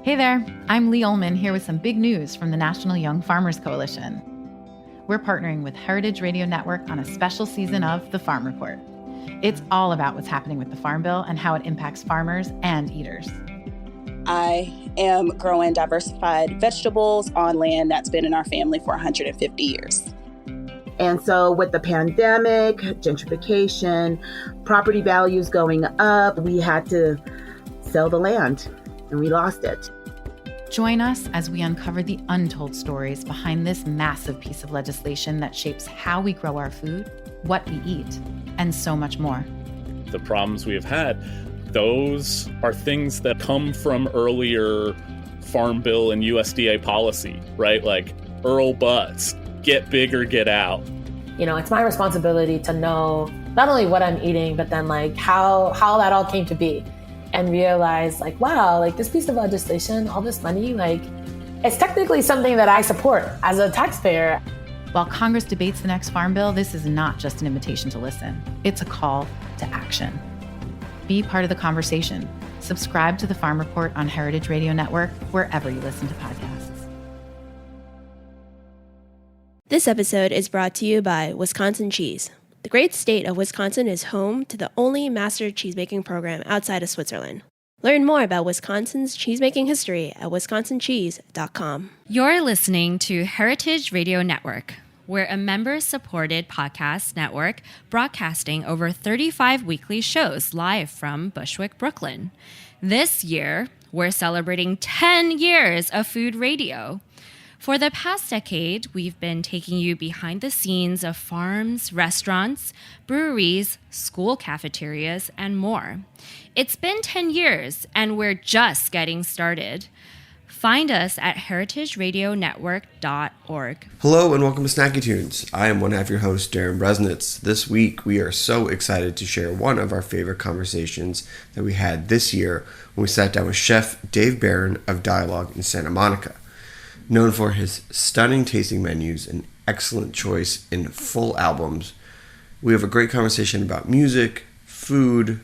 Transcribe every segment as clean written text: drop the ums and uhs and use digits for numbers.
Hey there, I'm Lee Ullman here with some big news from the National Young Farmers Coalition. We're partnering with Heritage Radio Network on a special season of The Farm Report. It's all about what's happening with the Farm Bill and how it impacts farmers and eaters. I am growing diversified vegetables on land that's been in our family for 150 years. And so with the pandemic, gentrification, property values going up, we had to sell the land and we lost it. Join us as we uncover the untold stories behind this massive piece of legislation that shapes how we grow our food, what we eat, and so much more. The problems we have had, those are things that come from earlier Farm Bill and USDA policy, right? Like Earl Butz, get big or get out. You know, it's my responsibility to know not only what I'm eating, but then like how that all came to be. And realize like, wow, like this piece of legislation, all this money, like it's technically something that I support as a taxpayer. While Congress debates the next Farm Bill, this is not just an invitation to listen. It's a call to action. Be part of the conversation. Subscribe to the Farm Report on Heritage Radio Network, wherever you listen to podcasts. This episode is brought to you by Wisconsin Cheese. The great state of Wisconsin is home to the only master cheesemaking program outside of Switzerland. Learn more about Wisconsin's cheesemaking history at wisconsincheese.com. You're listening to Heritage Radio Network. We're a member-supported podcast network broadcasting over 35 weekly shows live from Bushwick, Brooklyn. This year, we're celebrating 10 years of food radio. For the past decade, we've been taking you behind the scenes of farms, restaurants, breweries, school cafeterias, and more. It's been 10 years, and we're just getting started. Find us at heritageradionetwork.org. Hello and welcome to Snacky Tunes. I am one half your host, Darren Bresnitz. This week, we are so excited to share one of our favorite conversations that we had this year when we sat down with Chef Dave Barron of Dialogue in Santa Monica. Known for his stunning tasting menus and excellent choice in full albums, we have a great conversation about music, food,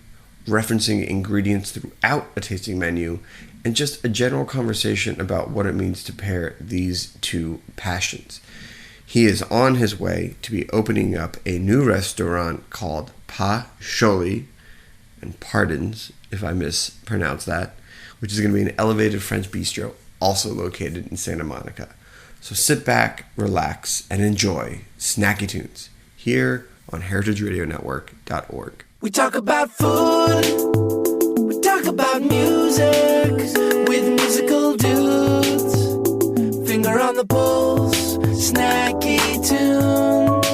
referencing ingredients throughout a tasting menu, and just a general conversation about what it means to pair these two passions. He is on his way to be opening up a new restaurant called Pa Sholi, and pardons if I mispronounce that, which is going to be an elevated French bistro also located in Santa Monica. So sit back, relax, and enjoy Snacky Tunes here on heritageradionetwork.org. We talk about food, we talk about music, with musical dudes, finger on the pulse, Snacky Tunes.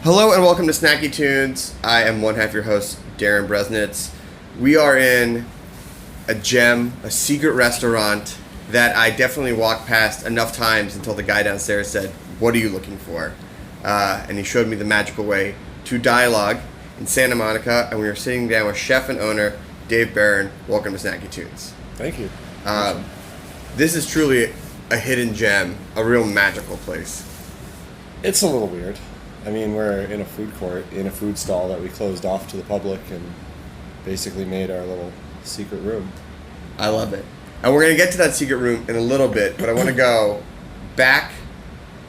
Hello and welcome to Snacky Tunes. I am one half your host, Darren Bresnitz. We are in a gem, a secret restaurant that I definitely walked past enough times until the guy downstairs said, "What are you looking for?" And he showed me the magical way to Dialogue in Santa Monica, and we were sitting down with chef and owner Dave Barron. Welcome to Snacky Tunes. Thank you. This is truly a hidden gem, a real magical place. It's a little weird. I mean, we're in a food court, in a food stall that we closed off to the public and basically made our little secret room. I love it. And we're going to get to that secret room in a little bit, but I want to go back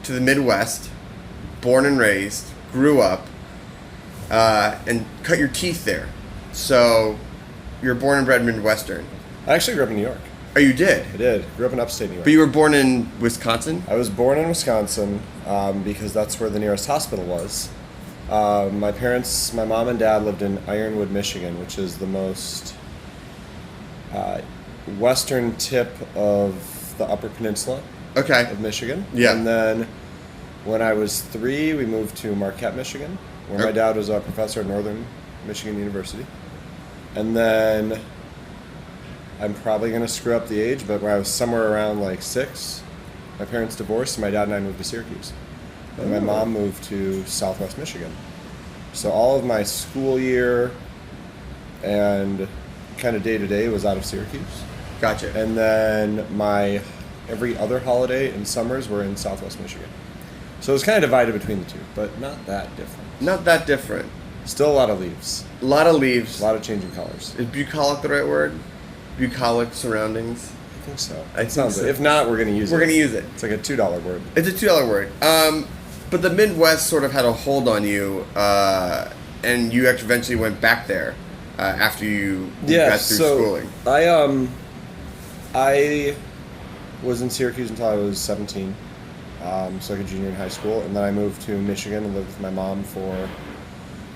to the Midwest, born and raised, grew up, and cut your teeth there. So you're born and bred Midwestern. I actually grew up in New York. Oh, you did? I did. Grew up in upstate New York. But you were born in Wisconsin? I was born in Wisconsin because that's where the nearest hospital was. My parents, my mom and dad lived in Ironwood, Michigan, which is the most western tip of the Upper Peninsula of Michigan. Yeah. And then when I was 3, we moved to Marquette, Michigan, where my dad was a professor at Northern Michigan University. And then I'm probably going to screw up the age, but when I was somewhere around like 6, my parents divorced and my dad and I moved to Syracuse. And my mom moved to Southwest Michigan. So all of my school year and kind of day-to-day was out of Syracuse. Gotcha. And then my every other holiday and summers were in Southwest Michigan. So it was kind of divided between the two, but not that different. Not that different. Still a lot of leaves. A lot of leaves. A lot of changing colors. Is bucolic the right word? bucolic surroundings? I think so. I think so. If not, we're going to use it. We're going to use it. It's like a $2 word. It's a $2 word. But the Midwest sort of had a hold on you, and you actually eventually went back there after you got through schooling. I was in Syracuse until I was 17, so like a junior in high school, and then I moved to Michigan and lived with my mom for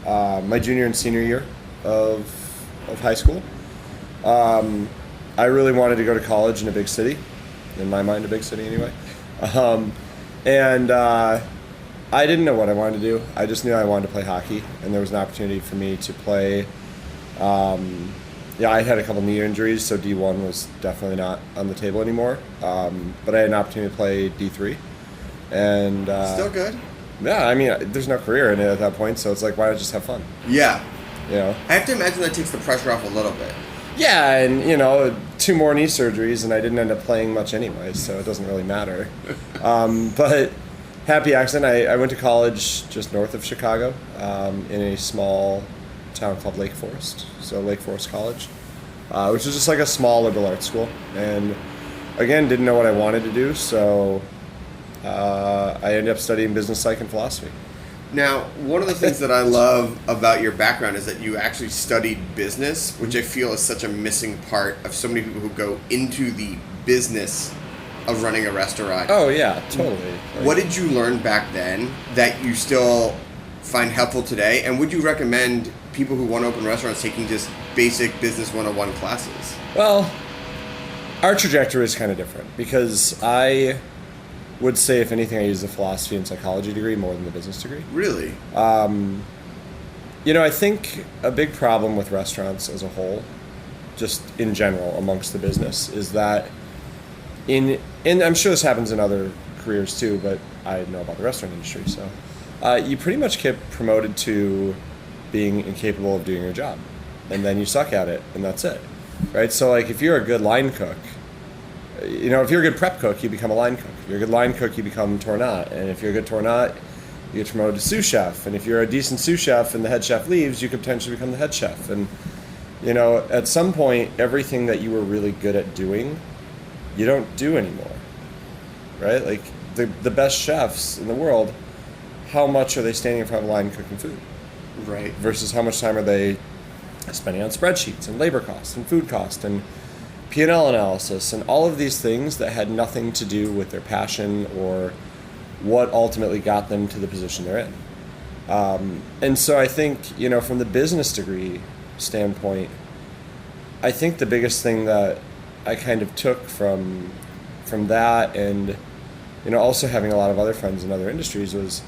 my junior and senior year of high school. I really wanted to go to college in a big city, in my mind a big city anyway, and I didn't know what I wanted to do. I just knew I wanted to play hockey, and there was an opportunity for me to play. I had a couple knee injuries, so D1 was definitely not on the table anymore. But I had an opportunity to play D3, and still good. Yeah, I mean, there's no career in it at that point, so it's like, why not just have fun? Yeah. You know? I have to imagine that takes the pressure off a little bit. Yeah, and 2 more knee surgeries, and I didn't end up playing much anyway, so it doesn't really matter. But happy accident. I went to college just north of Chicago, in a small town called Lake Forest, so Lake Forest College, which is just like a small liberal arts school. And again, didn't know what I wanted to do, so I ended up studying business psych and philosophy. Now, one of the things that I love about your background is that you actually studied business, which I feel is such a missing part of so many people who go into the business of running a restaurant. Oh, yeah, totally. What did you learn back then that you still find helpful today? And would you recommend people who want to open restaurants taking just basic business 101 classes? Well, our trajectory is kind of different because I would say, if anything, I use the philosophy and psychology degree more than the business degree. Really? I think a big problem with restaurants as a whole, just in general amongst the business, is that and I'm sure this happens in other careers too, but I know about the restaurant industry, so you pretty much get promoted to being incapable of doing your job, and then you suck at it, and that's it, right? So like, if you're a good line cook, if you're a good prep cook, you become a line cook. If you're a good line cook, you become tournat, and if you're a good tournat, you get promoted to sous chef, and if you're a decent sous chef and the head chef leaves, you could potentially become the head chef. And at some point, everything that you were really good at doing, you don't do anymore, right? Like the best chefs in the world, how much are they standing in front of a line cooking food? Right. Versus how much time are they spending on spreadsheets and labor costs and food cost and P&L analysis and all of these things that had nothing to do with their passion or what ultimately got them to the position they're in. And so I think, from the business degree standpoint, I think the biggest thing that I kind of took from that, and also having a lot of other friends in other industries, was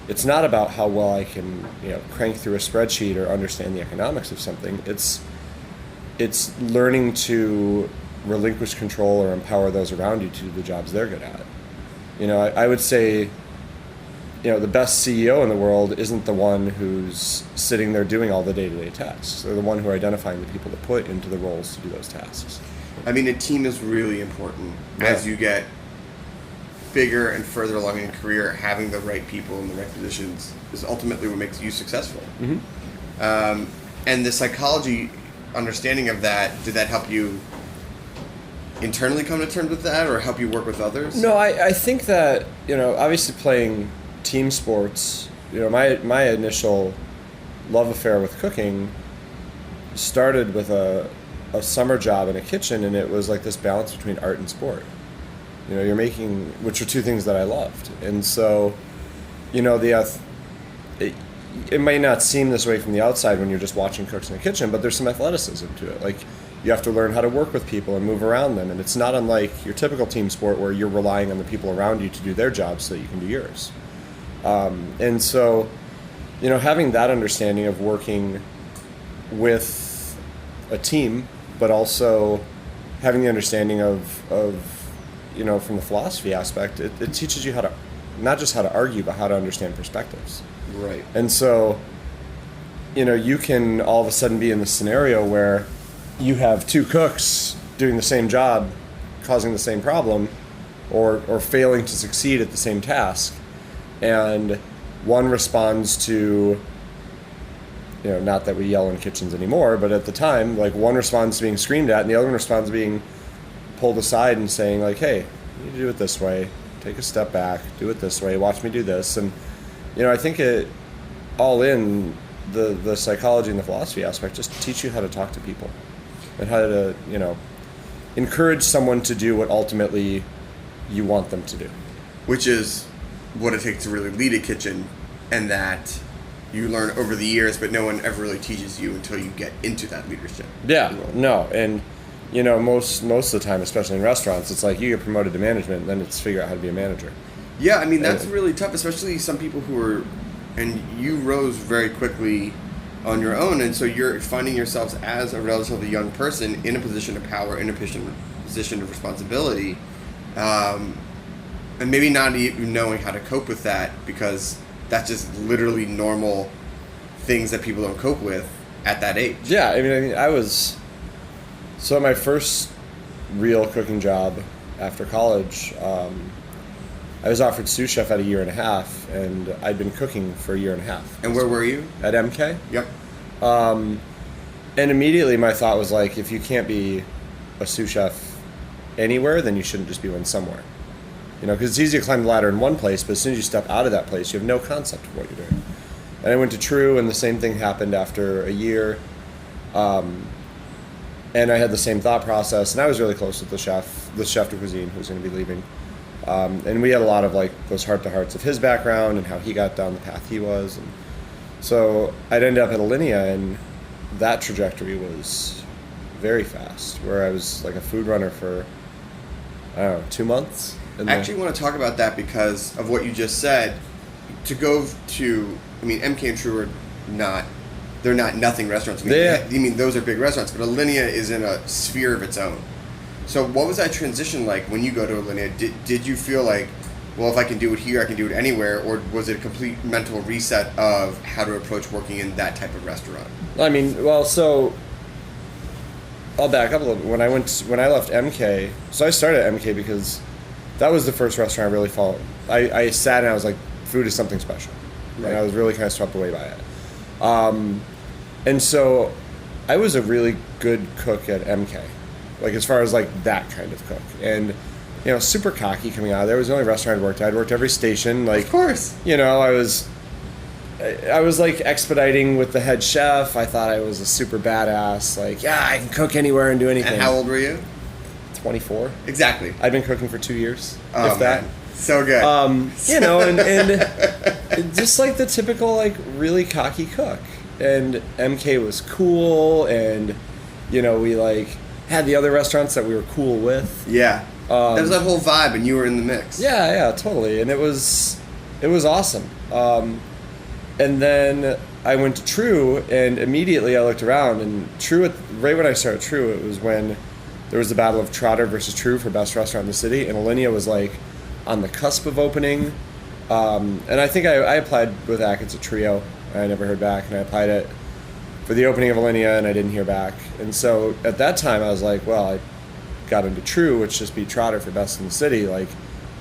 it's not about how well I can crank through a spreadsheet or understand the economics of something. It's learning to relinquish control or empower those around you to do the jobs they're good at. I would say the best CEO in the world isn't the one who's sitting there doing all the day-to-day tasks. They're the one who are identifying the people to put into the roles to do those tasks. I mean, a team is really important. Yeah. As you get bigger and further along in your career, having the right people in the right positions is ultimately what makes you successful. Mm-hmm. And the psychology understanding of that, did that help you internally come to terms with that, or help you work with others? No, I think that, obviously playing team sports, my initial love affair with cooking started with a summer job in a kitchen, and it was like this balance between art and sport. You're making, which are two things that I loved. And so, it might not seem this way from the outside when you're just watching cooks in the kitchen, but there's some athleticism to it. Like, you have to learn how to work with people and move around them, and it's not unlike your typical team sport where you're relying on the people around you to do their jobs so that you can do yours. And so, having that understanding of working with a team, but also having the understanding of from the philosophy aspect, it teaches you how to, not just how to argue, but how to understand perspectives. Right. And so, you can all of a sudden be in this scenario where you have two cooks doing the same job, causing the same problem, or failing to succeed at the same task. And one responds to, not that we yell in kitchens anymore, but at the time, like, one responds to being screamed at and the other one responds to being pulled aside and saying, like, hey, you need to do it this way, take a step back, do it this way, watch me do this. And I think it all in the psychology and the philosophy aspect just teach you how to talk to people and how to encourage someone to do what ultimately you want them to do, which is what it takes to really lead a kitchen, and that you learn over the years, but no one ever really teaches you until you get into that leadership. Yeah, no, and most of the time, especially in restaurants, it's like you get promoted to management, and then it's figure out how to be a manager. Yeah, I mean, that's really tough, especially some people who are, and you rose very quickly on your own, and so you're finding yourselves as a relatively young person in a position of power, in a position of responsibility, and maybe not even knowing how to cope with that, because that's just literally normal things that people don't cope with at that age. Yeah, I mean, so my first real cooking job after college, I was offered sous chef at 1.5 years, and I'd been cooking for 1.5 years. And where were you? At MK. Yep. And immediately my thought was like, if you can't be a sous chef anywhere, then you shouldn't just be one somewhere. Because it's easy to climb the ladder in one place, but as soon as you step out of that place, you have no concept of what you're doing. And I went to True, and the same thing happened after a year. And I had the same thought process, and I was really close with the chef de cuisine who was going to be leaving. And we had a lot of like those heart-to-hearts of his background and how he got down the path he was. And so I'd end up at Alinea, and that trajectory was very fast, where I was like a food runner for, 2 months. I actually want to talk about that because of what you just said. To go to, MK and True are they're not nothing restaurants. Those are big restaurants, but Alinea is in a sphere of its own. So what was that transition like when you go to Alinea? Did you feel like, well, if I can do it here, I can do it anywhere, or was it a complete mental reset of how to approach working in that type of restaurant? So I'll back up a little bit. When I left MK, so I started at MK because that was the first restaurant I really followed. I sat and I was like, food is something special. Right. And I was really kind of swept away by it. And so I was a really good cook at MK, like as far as like that kind of cook. And, super cocky coming out of there. It was the only restaurant I'd worked at. I'd worked every station. Like, of course. I was like expediting with the head chef. I thought I was a super badass. Like, yeah, I can cook anywhere and do anything. And how old were you? 24. Exactly. I'd been cooking for 2 years. Oh, if that. Man. So good. And just like the typical like really cocky cook. And MK was cool, and we like had the other restaurants that we were cool with. Yeah. There was that whole vibe, and you were in the mix. Yeah, totally. And it was awesome. And then I went to True, and immediately I looked around, and True, right when I started True, it was when there was the battle of Trotter versus True for best restaurant in the city, and Alinea was like on the cusp of opening. And I think I applied with Achatz at Trio. I never heard back, and I applied it for the opening of Alinea, and I didn't hear back. And so at that time, I was like, well, I got into True, which just beat Trotter for best in the city. Like,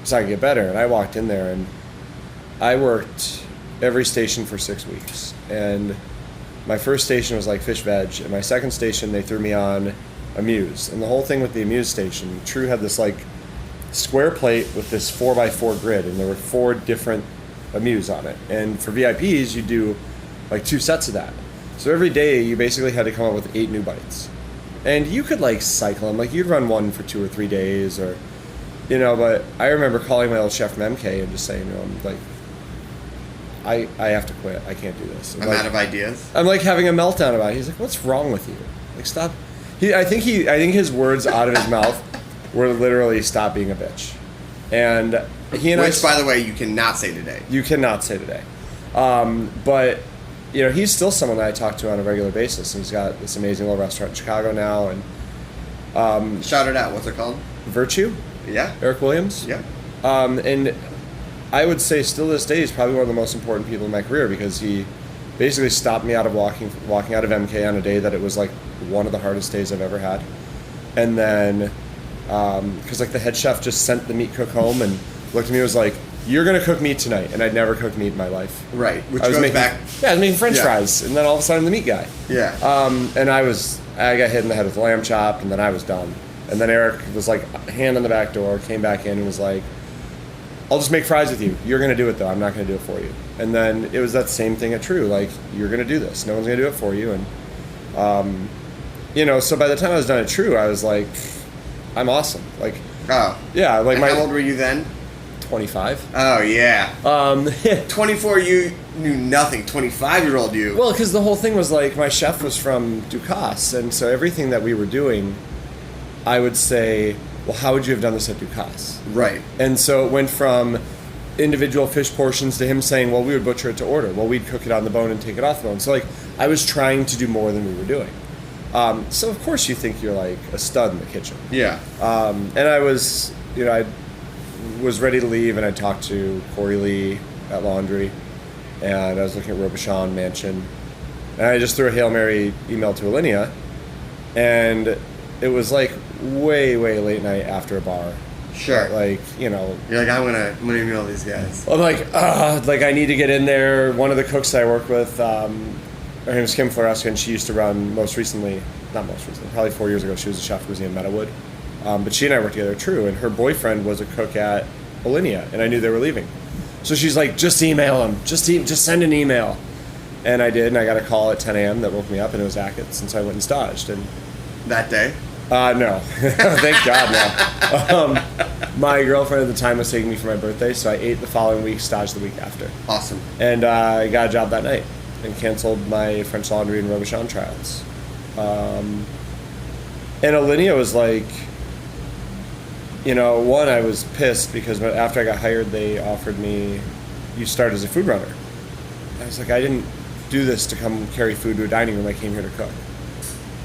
it's not gonna get better. And I walked in there, and I worked every station for 6 weeks. And my first station was like fish veg, and my second station they threw me on Amuse. And the whole thing with the Amuse station, True had this like square plate with this 4x4 grid, and there were 4 different Amuse on it. And for VIPs, you do like 2 sets of that. So every day you basically had to come up with 8 new bites. And you could like cycle them, like you'd run one for 2 or 3 days, or but I remember calling my old chef from MK and just saying, I'm like, I have to quit. I can't do this. I'm out of ideas. I'm like having a meltdown about it. He's like, what's wrong with you? Like, stop. I think his words out of his mouth were literally, stop being a bitch. And he and Which, by the way, you cannot say today. You cannot say today. But, he's still someone that I talk to on a regular basis. He's got this amazing little restaurant in Chicago now. And shout it out. What's it called? Virtue. Yeah. Eric Williams. Yeah. And I would say still to this day, he's probably one of the most important people in my career, because he basically stopped me out of walking out of MK on a day that it was like one of the hardest days I've ever had. And then, because like the head chef just sent the meat cook home and looked at me and was like, you're going to cook meat tonight. And I'd never cooked meat in my life. Right. Which I was goes making, back. Yeah, I was making French fries. And then all of a sudden I'm the meat guy. Yeah. And I got hit in the head with lamb chop, and then I was done. And then Eric was like, hand on the back door, came back in and was like, I'll just make fries with you. You're going to do it, though. I'm not going to do it for you. And then it was that same thing at True. Like, you're going to do this. No one's going to do it for you. And, so by the time I was done at True, I was like, I'm awesome. Like, Oh. Yeah. Like, how old were you then? 25. Oh, yeah. 24, you knew nothing. 25-year-old you. Well, because the whole thing was like, my chef was from Ducasse. And so everything that we were doing, I would say, well, how would you have done this at Ducasse? Right. And so it went from individual fish portions to him saying, well, we would butcher it to order. Well, we'd cook it on the bone and take it off the bone. So, like, I was trying to do more than we were doing. So, of course, you think you're, like, a stud in the kitchen. Yeah. And I was, I was ready to leave, and I talked to Corey Lee at Laundry, and I was looking at Robuchon Mansion. And I just threw a Hail Mary email to Alinea, and it was, like, way, way late night after a bar. Sure. Like, You're like, I'm gonna email these guys. I'm like, I need to get in there. One of the cooks I work with, her name is Kim Floresca, and she used to run probably 4 years ago, she was a chef at Museum Meadowood. But she and I worked together at True, and her boyfriend was a cook at Alinea, and I knew they were leaving. So she's like, just email him. Just send an email. And I did, and I got a call at 10 a.m. that woke me up, and it was Achatz, and so I went and staged. And that day? No. Thank God, no. My girlfriend at the time was taking me for my birthday, so I ate the following week, staged the week after. Awesome. And I got a job that night and canceled my French Laundry and Robuchon tryouts. And Alinea was like, one, I was pissed because after I got hired, they offered me, you start as a food runner. I was like, I didn't do this to come carry food to a dining room. I came here to cook.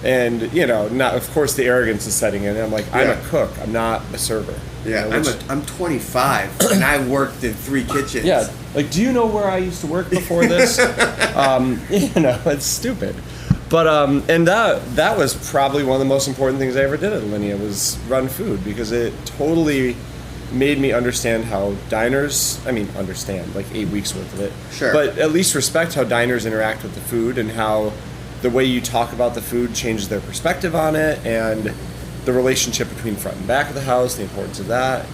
And, of course the arrogance is setting in. And I'm like, I'm a cook. I'm not a server. Yeah, I'm 25, and I worked in 3 kitchens. Yeah, like, do you know where I used to work before this? It's stupid. But, and that was probably one of the most important things I ever did at Alinea was run food, because it totally made me understand how diners, like 8 weeks worth of it. Sure. But at least respect how diners interact with the food and how the way you talk about the food changes their perspective on it, and the relationship between front and back of the house, the importance of that.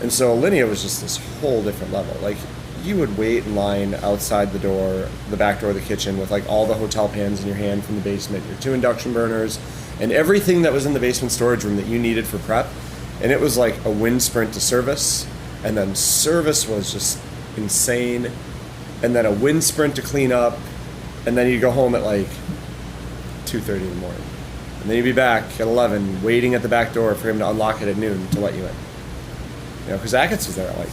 And so Alinea was just this whole different level. Like, you would wait in line outside the back door of the kitchen with like all the hotel pans in your hand from the basement, your 2 induction burners, and everything that was in the basement storage room that you needed for prep. And it was like a wind sprint to service, and then service was just insane, and then a wind sprint to clean up, and then you'd go home at like 2:30 in the morning. And then you'd be back at 11, waiting at the back door for him to unlock it at noon to let you in. Because Achatz was there at like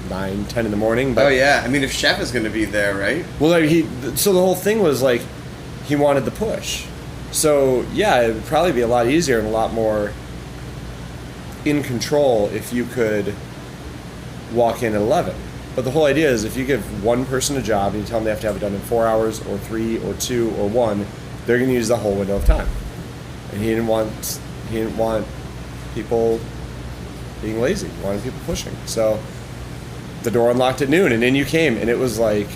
9, 10 in the morning. But, oh, yeah. If chef is going to be there, right? Well, so the whole thing was like, he wanted the push. So, yeah, it would probably be a lot easier and a lot more in control if you could walk in at 11. But the whole idea is if you give one person a job and you tell them they have to have it done in 4 hours or 3 or 2 or 1, they're going to use the whole window of time. And he didn't want people being lazy. He wanted people pushing. So the door unlocked at noon, and in you came, and it was like,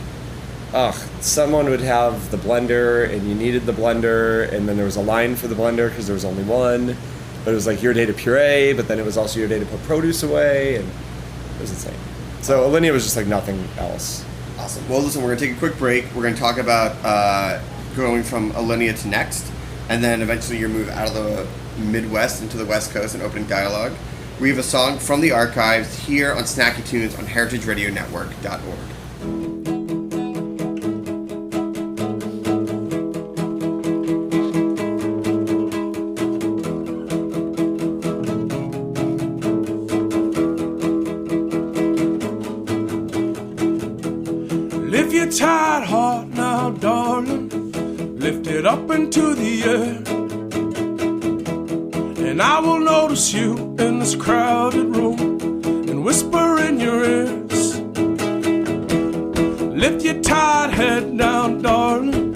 someone would have the blender, and you needed the blender, and then there was a line for the blender because there was only one. But it was like your day to puree, but then it was also your day to put produce away, and it was insane. So Alinea was just like nothing else. Awesome. Well, listen, we're going to take a quick break. We're going to talk about going from Alinea to Next, and then eventually your move out of the Midwest into the West Coast and opening dialogue. We have a song from the archives here on Snacky Tunes on heritageradionetwork.org. Lift your tired heart now, darling. Lift it up into the air. And I will notice you in this crowded room and whisper in your ears. Lift your tired head down, darling.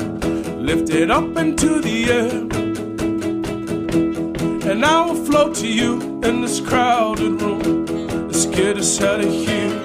Lift it up into the air. And I will float to you in this crowded room. Let's get us out of here.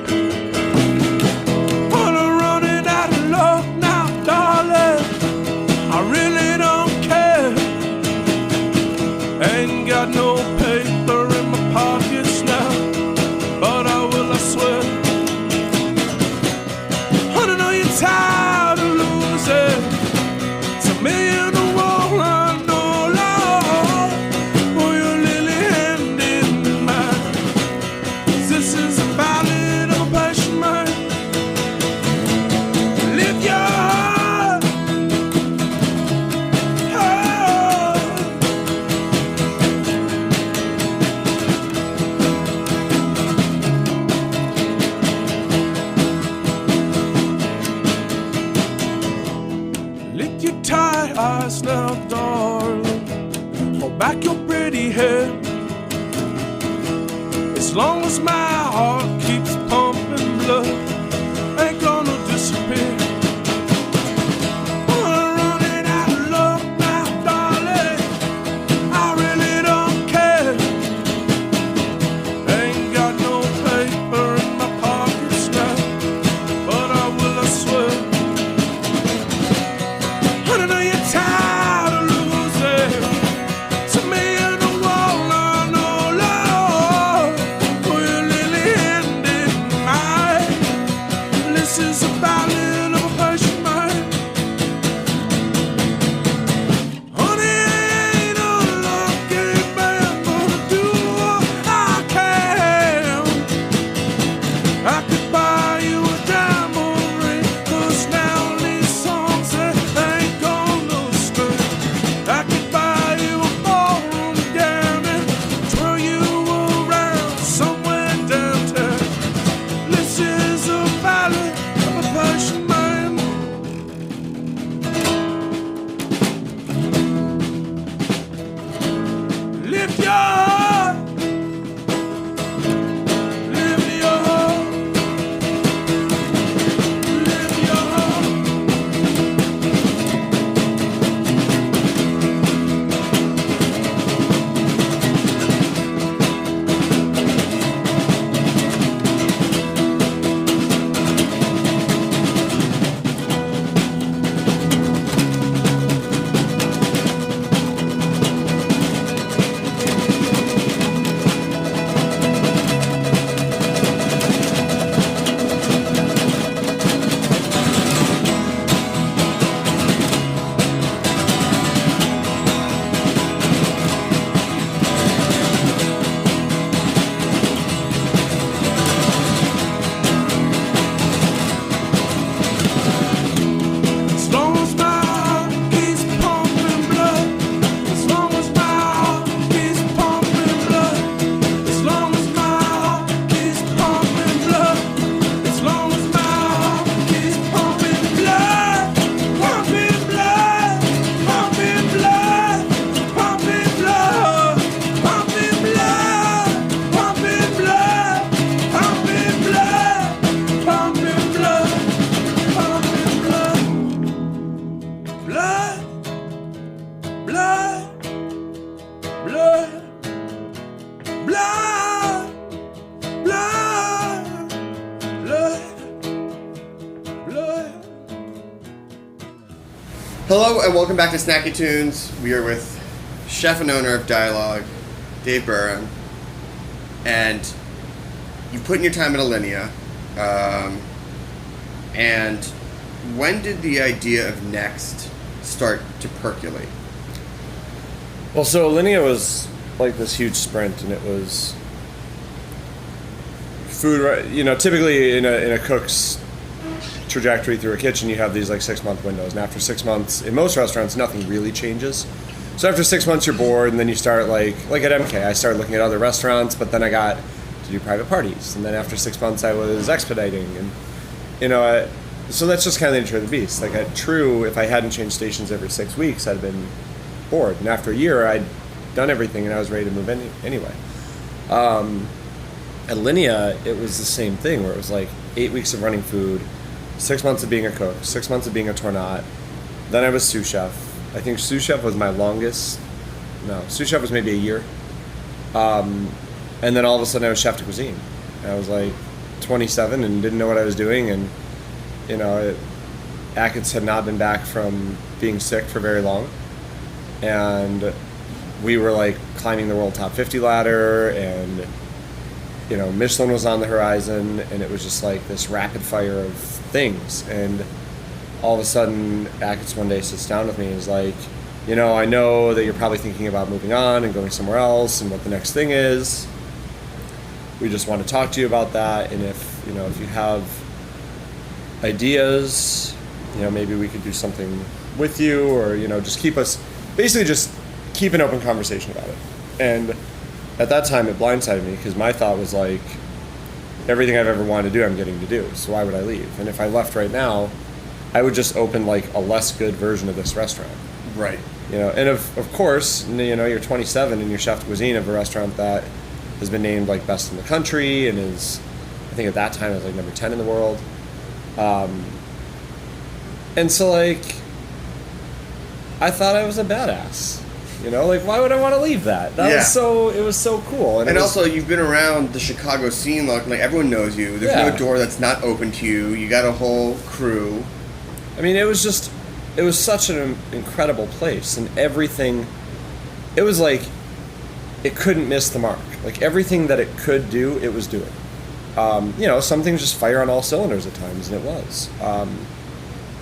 like your pretty hair. As long as my heart keeps pumping blood, ain't gonna disappear. I'm running out of love now, darling. I really don't care. Ain't got no paper in my pockets now, but I will, I swear. I know you're tired of losing to me and the wall. I know, Lord, for your lily-handed mind. This is a ballad of a patient mind. Honey, I ain't a lucky man, but I do what I can. I could buy you a diamond ring, 'cause now these songs that ain't gonna stay. I could buy you a ballroom gown and twirl you around somewhere downtown. This is a ballad of a Persian man. Lift your heart, lift your heart, lift your heart. As long as my heart keeps pumping blood, as long as my heart keeps pumping blood, as long as my heart keeps pumping blood, as long as my heart keeps pumping blood, pumping blood, pumping blood, pumping blood, pumping blood, pumping blood, pumping blood, pumping blood, pumping blood. Blood, blood, blood, blood, blood, blood, blood. Hello and welcome back to Snacky Tunes. We are with chef and owner of Dialogue, Dave Burham, and you put in your time at Alinea. And when did the idea of Next start to percolate? Well, so Alinea was like this huge sprint, and it was food. You know, typically in a cook's trajectory through a kitchen, you have these like 6-month windows, and after 6 months, in most restaurants, nothing really changes. So after 6 months, you're bored, and then you start like at MK, I started looking at other restaurants, but then I got to do private parties, and then after 6 months, I was expediting, and you know, so that's just kind of the nature of the beast. Like at True, if I hadn't changed stations every 6 weeks, I'd been bored, and after a year, I'd done everything, and I was ready to move anyway. At Alinea, it was the same thing, where it was like 8 weeks of running food, 6 months of being a cook, 6 months of being a tournat. Then I was sous chef. I think sous chef was my longest. No, sous chef was maybe a year. And then all of a sudden I was chef de cuisine. And I was like 27 and didn't know what I was doing. And, you know, Achatz had not been back from being sick for very long. And we were like climbing the world top 50 ladder, and you know, Michelin was on the horizon, and it was just like this rapid fire of things. And all of a sudden, Achatz one day sits down with me and is like, you know, I know that you're probably thinking about moving on and going somewhere else and what the next thing is. We just want to talk to you about that, and if you have ideas, you know, maybe we could do something with you, or just keep an open conversation about it. And at that time, it blindsided me, because my thought was like, everything I've ever wanted to do, I'm getting to do, so why would I leave? And if I left right now, I would just open like a less good version of this restaurant. Right. You know, and of course, you know, you're 27 and you're chef de cuisine of a restaurant that has been named like best in the country and is, I think at that time it was like number 10 in the world. And so like, I thought I was a badass. You know, like why would I want to leave that? That was it was so cool. And also, you've been around the Chicago scene, like everyone knows you. There's no door that's not open to you. You got a whole crew. I mean, it was such an incredible place, and everything. It was like it couldn't miss the mark. Like everything that it could do, it was doing. You know, some things just fire on all cylinders at times, and it was.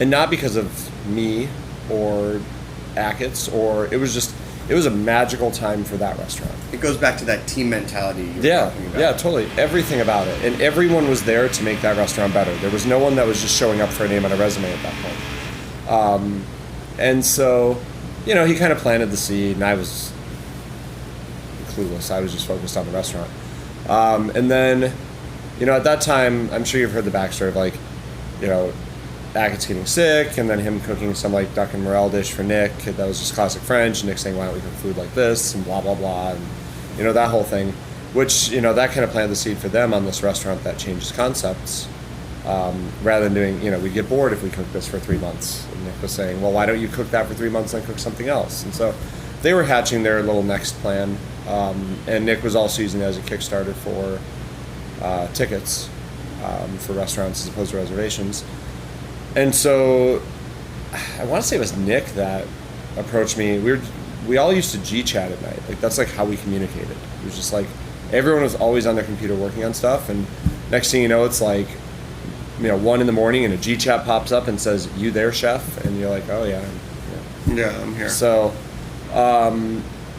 And not because of me or Achatz, or it was a magical time for that restaurant. It goes back to that team mentality you were talking about. Yeah, totally. Everything about it. And everyone was there to make that restaurant better. There was no one that was just showing up for a name on a resume at that point. And so, you know, he kind of planted the seed, and I was clueless. I was just focused on the restaurant. And then, you know, at that time, I'm sure you've heard the backstory of, like, you know, Achatz getting sick, and then him cooking some like duck and morel dish for Nick that was just classic French, and Nick saying, why don't we cook food like this, and blah blah blah, and you know, that whole thing, which, you know, that kind of planted the seed for them on this restaurant that changes concepts, rather than doing, you know, we'd get bored if we cooked this for 3 months, and Nick was saying, well, why don't you cook that for 3 months and cook something else? And so they were hatching their little next plan, and Nick was also using it as a Kickstarter for tickets for restaurants as opposed to reservations. And so, I want to say it was Nick that approached me. We all used to G-chat at night. Like, that's like how we communicated. It was just like, everyone was always on their computer working on stuff, and next thing you know, it's like, you know, 1 a.m. and a G-chat pops up and says, you there, chef? And you're like, oh yeah. Yeah, I'm here. So,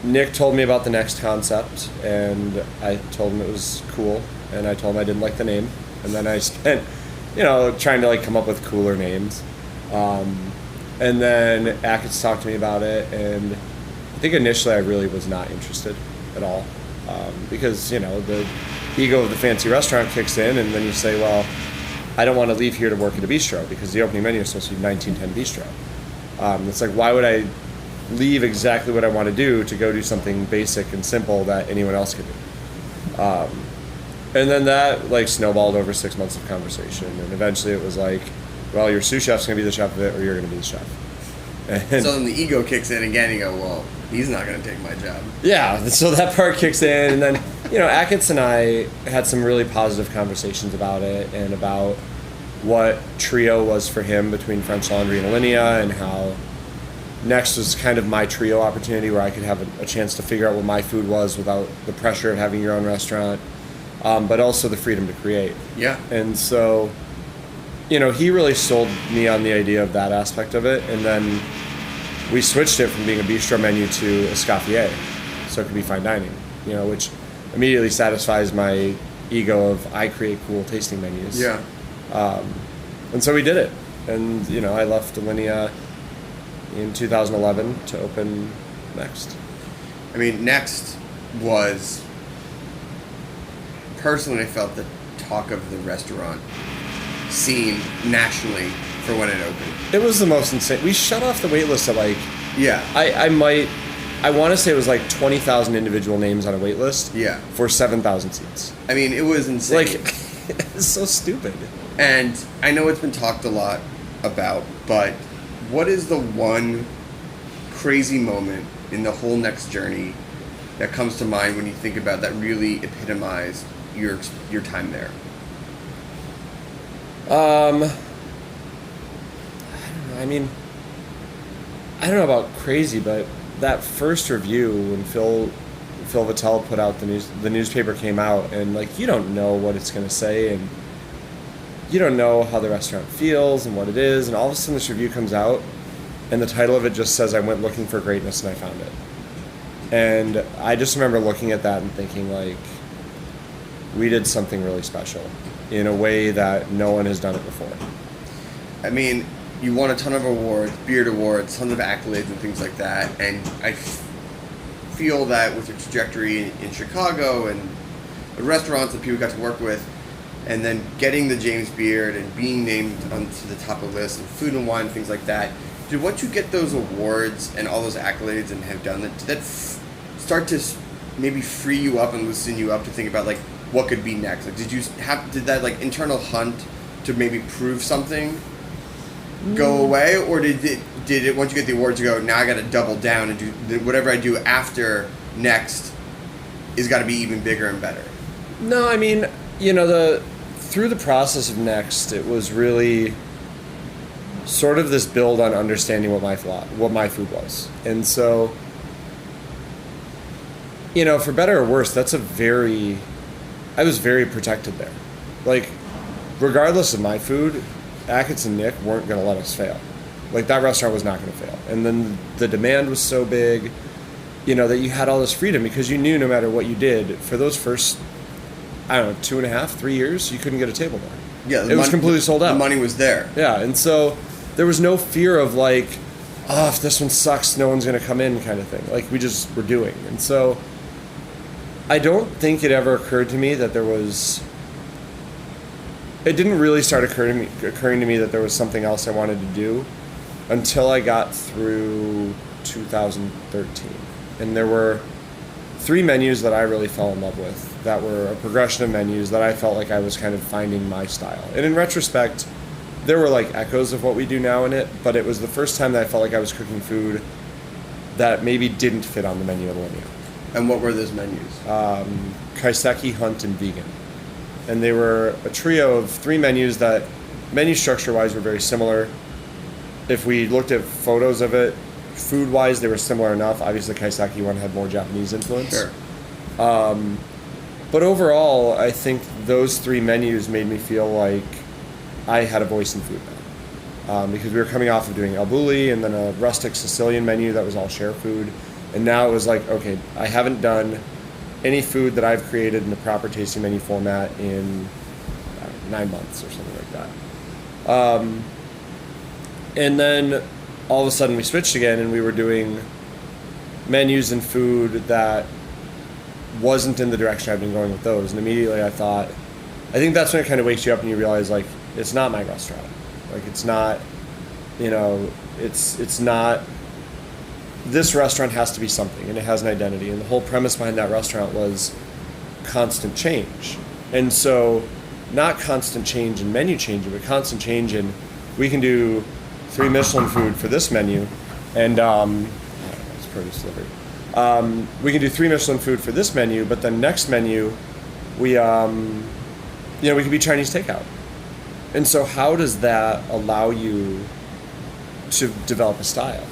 Nick told me about the next concept, and I told him it was cool, and I told him I didn't like the name, and then I spent, you know, trying to like come up with cooler names. And then Achatz talked to me about it, and I think initially I really was not interested at all. Because, you know, the ego of the fancy restaurant kicks in, and then you say, well, I don't want to leave here to work at a bistro, because the opening menu is supposed to be 1910 bistro. It's like, why would I leave exactly what I want to go do something basic and simple that anyone else could do? And then that like snowballed over 6 months of conversation, and eventually it was like, well, your sous chef's gonna be the chef of it, or you're gonna be the chef. And so then the ego kicks in again. You go, well, he's not gonna take my job. Yeah, so that part kicks in, and then, you know, Achatz and I had some really positive conversations about it, and about what Trio was for him between French Laundry and Alinea, and how next was kind of my Trio opportunity where I could have a chance to figure out what my food was without the pressure of having your own restaurant. But also the freedom to create. Yeah. And so, you know, he really sold me on the idea of that aspect of it, and then we switched it from being a bistro menu to a Escoffier, so it could be fine dining, you know, which immediately satisfies my ego of I create cool tasting menus. Yeah. And so we did it, and, you know, I left Alinea in 2011 to open Next. I mean, Next was, personally, I felt the talk of the restaurant scene nationally for when it opened. It was the most insane. We shut off the wait list at like, yeah, I want to say it was like 20,000 individual names on a wait list. Yeah. For 7,000 seats. I mean, it was insane. Like, it's so stupid. And I know it's been talked a lot about, but what is the one crazy moment in the whole Next journey that comes to mind when you think about that really epitomized your time there? I don't know. I mean, I don't know about crazy, but that first review when Phil Vitale put out the newspaper came out, and like, you don't know what it's going to say, and you don't know how the restaurant feels and what it is, and all of a sudden this review comes out, and the title of it just says, I went looking for greatness and I found it. And I just remember looking at that and thinking, like, we did something really special in a way that no one has done it before. I mean, you won a ton of awards, Beard Awards, tons of accolades and things like that, and I feel that with your trajectory in Chicago and the restaurants that people got to work with, and then getting the James Beard and being named onto the top of the list and Food and Wine, things like that, did once you get those awards and all those accolades and have done that, did that start to maybe free you up and loosen you up to think about like what could be next? Like, did that like internal hunt to maybe prove something go away, or did it once you get the awards you go, now I got to double down and do whatever I do after next is got to be even bigger and better? No, I mean, through the process of Next, it was really sort of this build on understanding what my food was. And so, for better or worse, I was very protected there. Like, regardless of my food, Achatz and Nick weren't going to let us fail. Like, that restaurant was not going to fail. And then the demand was so big, that you had all this freedom because you knew no matter what you did, for those first, 2.5, 3 years, you couldn't get a table there. Yeah, it was completely sold out. The money was there. Yeah, and so there was no fear of like, if this one sucks, no one's going to come in kind of thing. Like, we just were doing. And so I don't think it ever occurred to me that it didn't really start occurring to me that there was something else I wanted to do until I got through 2013. And there were 3 menus that I really fell in love with that were a progression of menus that I felt like I was kind of finding my style. And in retrospect, there were like echoes of what we do now in it, but it was the first time that I felt like I was cooking food that maybe didn't fit on the menu at Alinea. And what were those menus? Kaiseki, Hunt, and Vegan. And they were a trio of 3 menus that, menu structure-wise, were very similar. If we looked at photos of it, food-wise, they were similar enough. Obviously, the Kaiseki one had more Japanese influence. Sure. But overall, I think those 3 menus made me feel like I had a voice in food now. Because we were coming off of doing El Bulli and then a rustic Sicilian menu that was all share food. And now it was like, okay, I haven't done any food that I've created in the proper tasting menu format in 9 months or something like that. And then all of a sudden we switched again and we were doing menus and food that wasn't in the direction I've been going with those. And immediately I think that's when it kind of wakes you up and you realize, like, it's not my restaurant. Like, it's not, it's not, this restaurant has to be something and it has an identity. And the whole premise behind that restaurant was constant change. And so not constant change in menu changing, but constant change in, we can do 3 Michelin food for this menu, and it's produce delivery. We can do 3 Michelin food for this menu, but then next menu, we can be Chinese takeout. And so how does that allow you to develop a style?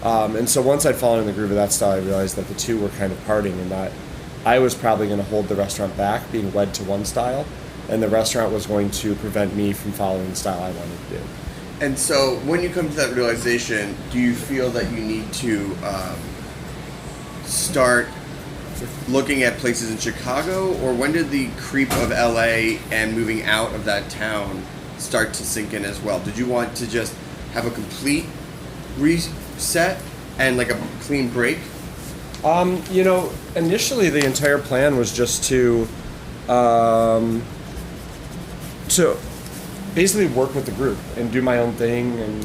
And so once I'd fallen in the groove of that style, I realized that the two were kind of parting, and that I was probably going to hold the restaurant back, being wed to one style, and the restaurant was going to prevent me from following the style I wanted to do. And so when you come to that realization, do you feel that you need to start looking at places in Chicago, or when did the creep of LA and moving out of that town start to sink in as well? Did you want to just have a complete reset and like a clean break? Initially the entire plan was just to basically work with the group and do my own thing and,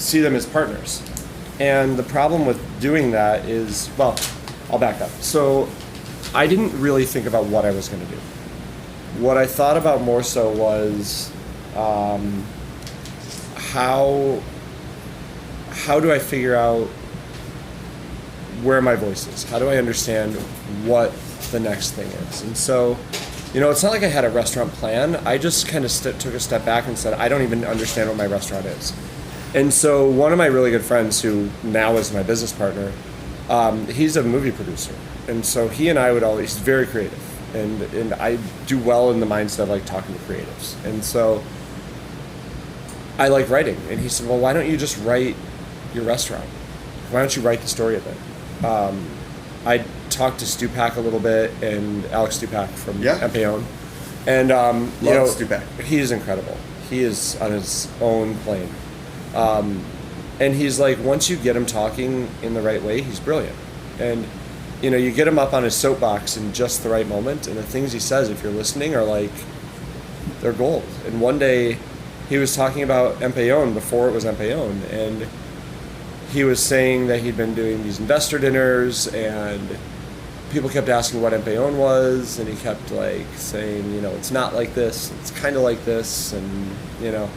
see them as partners. And the problem with doing that is, well, I'll back up. So I didn't really think about what I was going to do. What I thought about more so was how do I figure out where my voice is? How do I understand what the next thing is? And so, it's not like I had a restaurant plan. I just kind of took a step back and said, I don't even understand what my restaurant is. And so one of my really good friends, who now is my business partner, he's a movie producer. And so he and I he's very creative. And I do well in the mindset of like talking to creatives. And so I like writing. And he said, well, why don't you just write your restaurant? Why don't you write the story of it? I talked to Stupak a little bit, and Alex Stupak from Empeon. And, Love Stupak. He is incredible. He is on his own plane. And he's like, once you get him talking in the right way, he's brilliant. And, you get him up on his soapbox in just the right moment, and the things he says, if you're listening, are like, they're gold. And one day, he was talking about Empeon before it was Empeon, and he was saying that he'd been doing these investor dinners, and people kept asking what Empeon was, and he kept like saying, you know, it's not like this, it's kind of like this, and you know,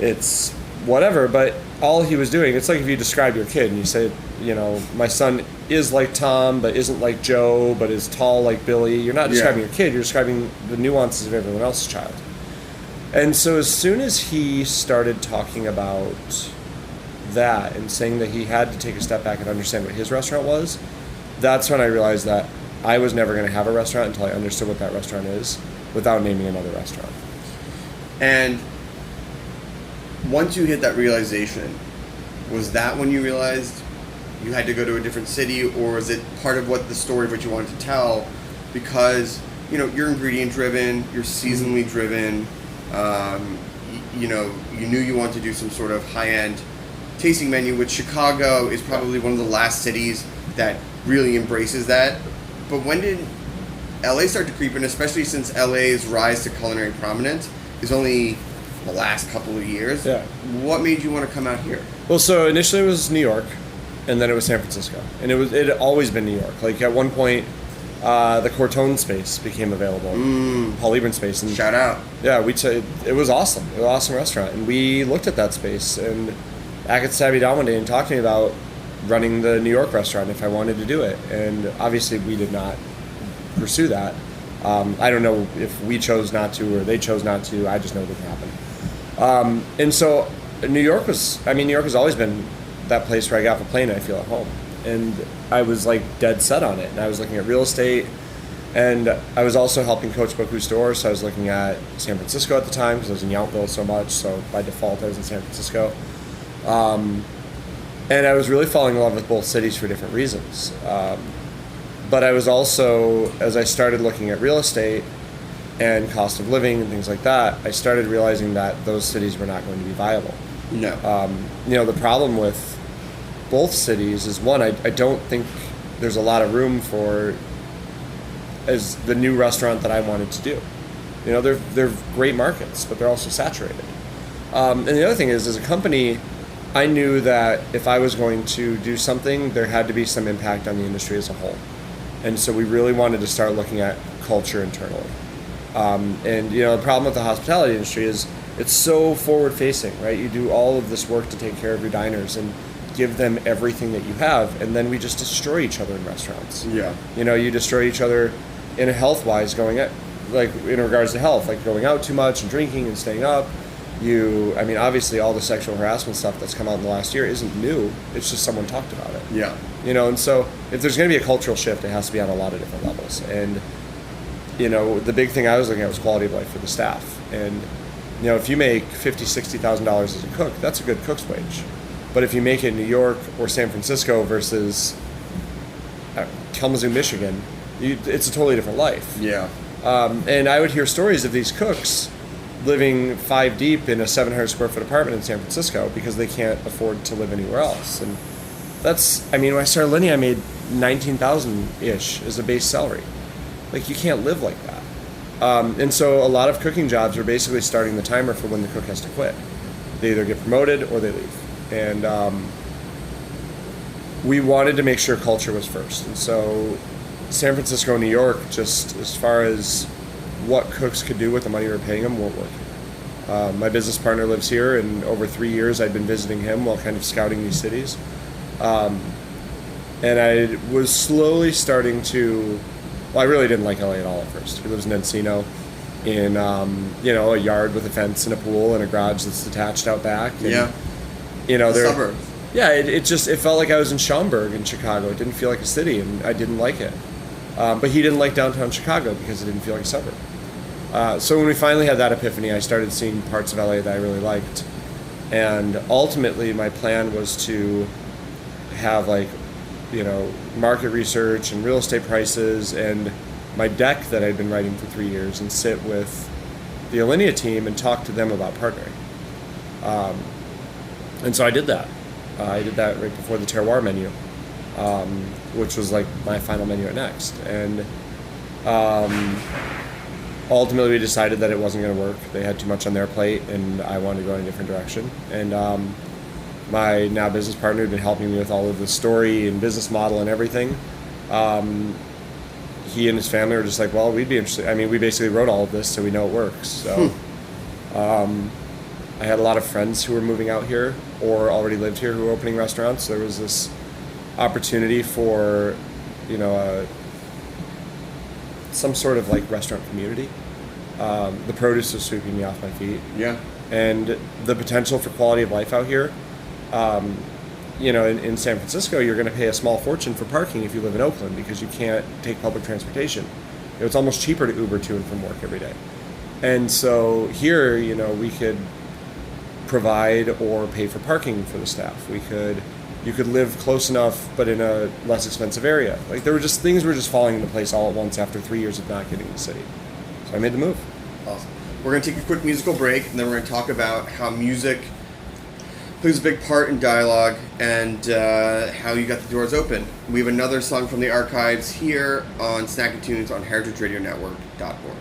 it's whatever. But all he was doing, it's like if you describe your kid and you say, you know, my son is like Tom but isn't like Joe but is tall like Billy. You're not describing your kid, you're describing the nuances of everyone else's child. And so as soon as he started talking about that and saying that he had to take a step back and understand what his restaurant was, that's when I realized that I was never going to have a restaurant until I understood what that restaurant is without naming another restaurant. And once you hit that realization, was that when you realized you had to go to a different city, or was it part of what the story of what you wanted to tell? Because, you know, you're ingredient driven, you're seasonally driven, you know, you knew you wanted to do some sort of high-end tasting menu, which Chicago is probably one of the last cities that really embraces that. But when did LA start to creep in, especially since LA's rise to culinary prominence is only the last couple of years? Yeah. What made you want to come out here? Well, so initially it was New York, and then it was San Francisco, and it had always been New York. Like at one point, the Cortone space became available, Paul Liebran space, and Shout out. yeah, it was awesome. It was an awesome restaurant, and we looked at that space, and Agatha sat me down one day and talked to me about running the New York restaurant if I wanted to do it, and obviously we did not pursue that. I don't know if we chose not to or they chose not to. I just know it didn't happen. And so New York has always been that place where I get off a plane and I feel at home. And I was like dead set on it. And I was looking at real estate, and I was also helping coach Bocuse d'Or, so I was looking at San Francisco at the time because I was in Yountville so much, so by default I was in San Francisco. And I was really falling in love with both cities for different reasons. But I was also, as I started looking at real estate and cost of living and things like that, I started realizing that those cities were not going to be viable. No. You know, the problem with both cities is, one, I don't think there's a lot of room for as the new restaurant that I wanted to do. You know, they're great markets, but they're also saturated. And the other thing is, as a company, I knew that if I was going to do something, there had to be some impact on the industry as a whole. And so we really wanted to start looking at culture internally. And, you know, the problem with the hospitality industry is it's so forward-facing, right? You do all of this work to take care of your diners and give them everything that you have, and then we just destroy each other in restaurants. Yeah. You know, you destroy each other in a health-wise, like in regards to health, like going out too much and drinking and staying up. Obviously all the sexual harassment stuff that's come out in the last year isn't new. It's just someone talked about it. Yeah. You know, and so if there's going to be a cultural shift, it has to be on a lot of different levels. And, you know, the big thing I was looking at was quality of life for the staff. And, you know, if you make $50,000, $60,000 as a cook, that's a good cook's wage. But if you make it in New York or San Francisco versus Kalamazoo, Michigan, it's a totally different life. Yeah. And I would hear stories of these cooks living 5 deep in a 700 square foot apartment in San Francisco because they can't afford to live anywhere else. And when I started Linny, I made $19,000-ish as a base salary. Like, you can't live like that. And so a lot of cooking jobs are basically starting the timer for when the cook has to quit. They either get promoted or they leave. And we wanted to make sure culture was first. And so San Francisco and New York, just as far as what cooks could do with the money we were paying them, won't work. My business partner lives here, and over 3 years I'd been visiting him while kind of scouting these cities. And I was slowly starting to... Well, I really didn't like LA at all at first. He lives in Encino, in a yard with a fence and a pool and a garage that's detached out back. And, yeah. You know, the suburbs. Yeah, it felt like I was in Schaumburg in Chicago. It didn't feel like a city, and I didn't like it. But he didn't like downtown Chicago because it didn't feel like a suburb. So when we finally had that epiphany, I started seeing parts of LA that I really liked. And ultimately, my plan was to have, market research and real estate prices and my deck that I'd been writing for 3 years and sit with the Alinea team and talk to them about partnering. And so I did that. I did that right before the terroir menu, which was like my final menu at Next. And ultimately we decided that it wasn't going to work. They had too much on their plate and I wanted to go in a different direction. And my now business partner, who'd been helping me with all of the story and business model and everything. He and his family were just like, well, we'd be interested. I mean, we basically wrote all of this, so we know it works. So I had a lot of friends who were moving out here or already lived here who were opening restaurants. There was this opportunity for, some sort of like restaurant community. The produce was sweeping me off my feet. Yeah. And the potential for quality of life out here. In San Francisco, you're going to pay a small fortune for parking if you live in Oakland because you can't take public transportation. It's almost cheaper to Uber to and from work every day. And so here, we could provide or pay for parking for the staff. You could live close enough, but in a less expensive area. Like things were just falling into place all at once after 3 years of not getting the city. So I made the move. Awesome. We're going to take a quick musical break, and then we're going to talk about how music plays a big part in dialogue and how you got the doors open. We have another song from the archives here on Snacky Tunes on heritageradionetwork.org.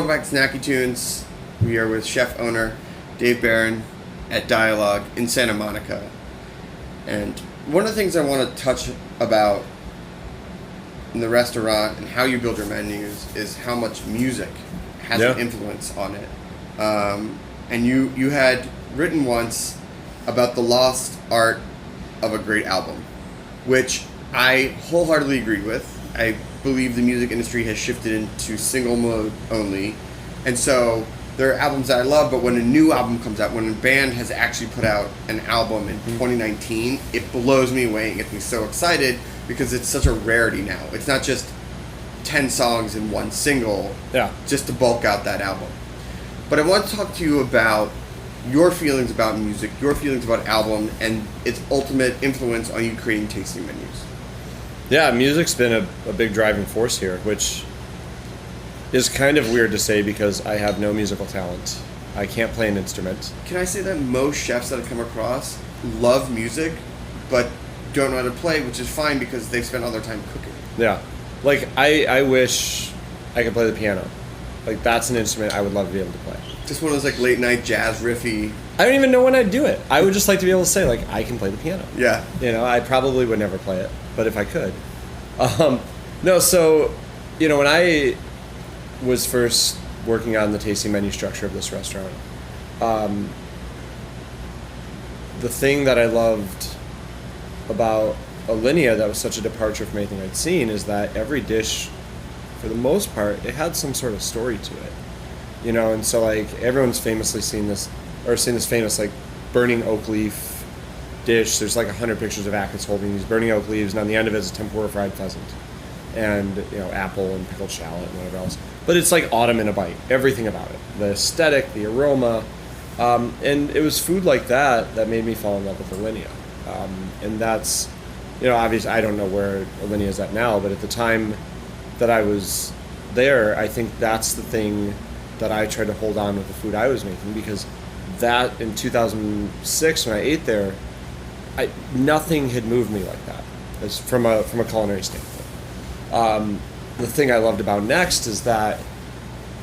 Welcome back to Snacky Tunes. We are with chef owner Dave Barron at Dialogue in Santa Monica. And one of the things I want to touch about in the restaurant and how you build your menus is how much music has an influence on it. And you had written once about the lost art of a great album, which I wholeheartedly agree with. I believe the music industry has shifted into single mode only. And so there are albums that I love, but when a new album comes out, when a band has actually put out an album in 2019, it blows me away and gets me so excited because it's such a rarity now. It's not just 10 songs in one single just to bulk out that album. But I want to talk to you about your feelings about music, your feelings about album, and its ultimate influence on you creating tasting menus. Yeah, music's been a big driving force here, which is kind of weird to say because I have no musical talent. I can't play an instrument. Can I say that most chefs that I come across love music, but don't know how to play, which is fine because they've spent all their time cooking. Yeah. Like, I wish I could play the piano. Like, that's an instrument I would love to be able to play. Just one of those, like, late-night jazz riffy... I don't even know when I'd do it. I would just like to be able to say, like, I can play the piano. Yeah. You know, I probably would never play it, but if I could. No, so, you know, when I was first working on the tasting menu structure of this restaurant, the thing that I loved about Alinea that was such a departure from anything I'd seen is that every dish, for the most part, it had some sort of story to it. You know, and so, like, everyone's famously seen this famous, like, burning oak leaf dish. There's like 100 pictures of actors holding these burning oak leaves, and on the end of it is a tempura fried pheasant. And, you know, apple and pickled shallot and whatever else. But it's like autumn in a bite. Everything about it. The aesthetic, the aroma. And it was food like that that made me fall in love with Alinea. And that's, you know, obviously I don't know where Alinea is at now, but at the time that I was there, I think that's the thing that I tried to hold on with the food I was making, because that in 2006 when I ate there, nothing had moved me like that as from a culinary standpoint. The thing I loved about Next is that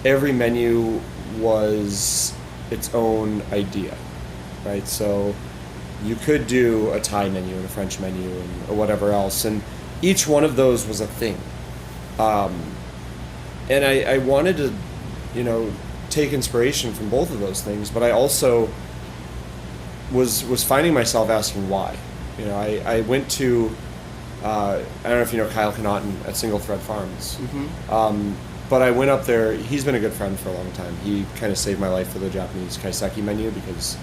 every menu was its own idea, right? So you could do a Thai menu and a French menu or whatever else, and each one of those was a thing. And I wanted to, you know, take inspiration from both of those things, but I also was finding myself asking why. You know, I went to I don't know if you know Kyle Connaughton at Single Thread Farms. Mm-hmm. But I went up there. He's been a good friend for a long time. He kind of saved my life for the Japanese kaiseki menu because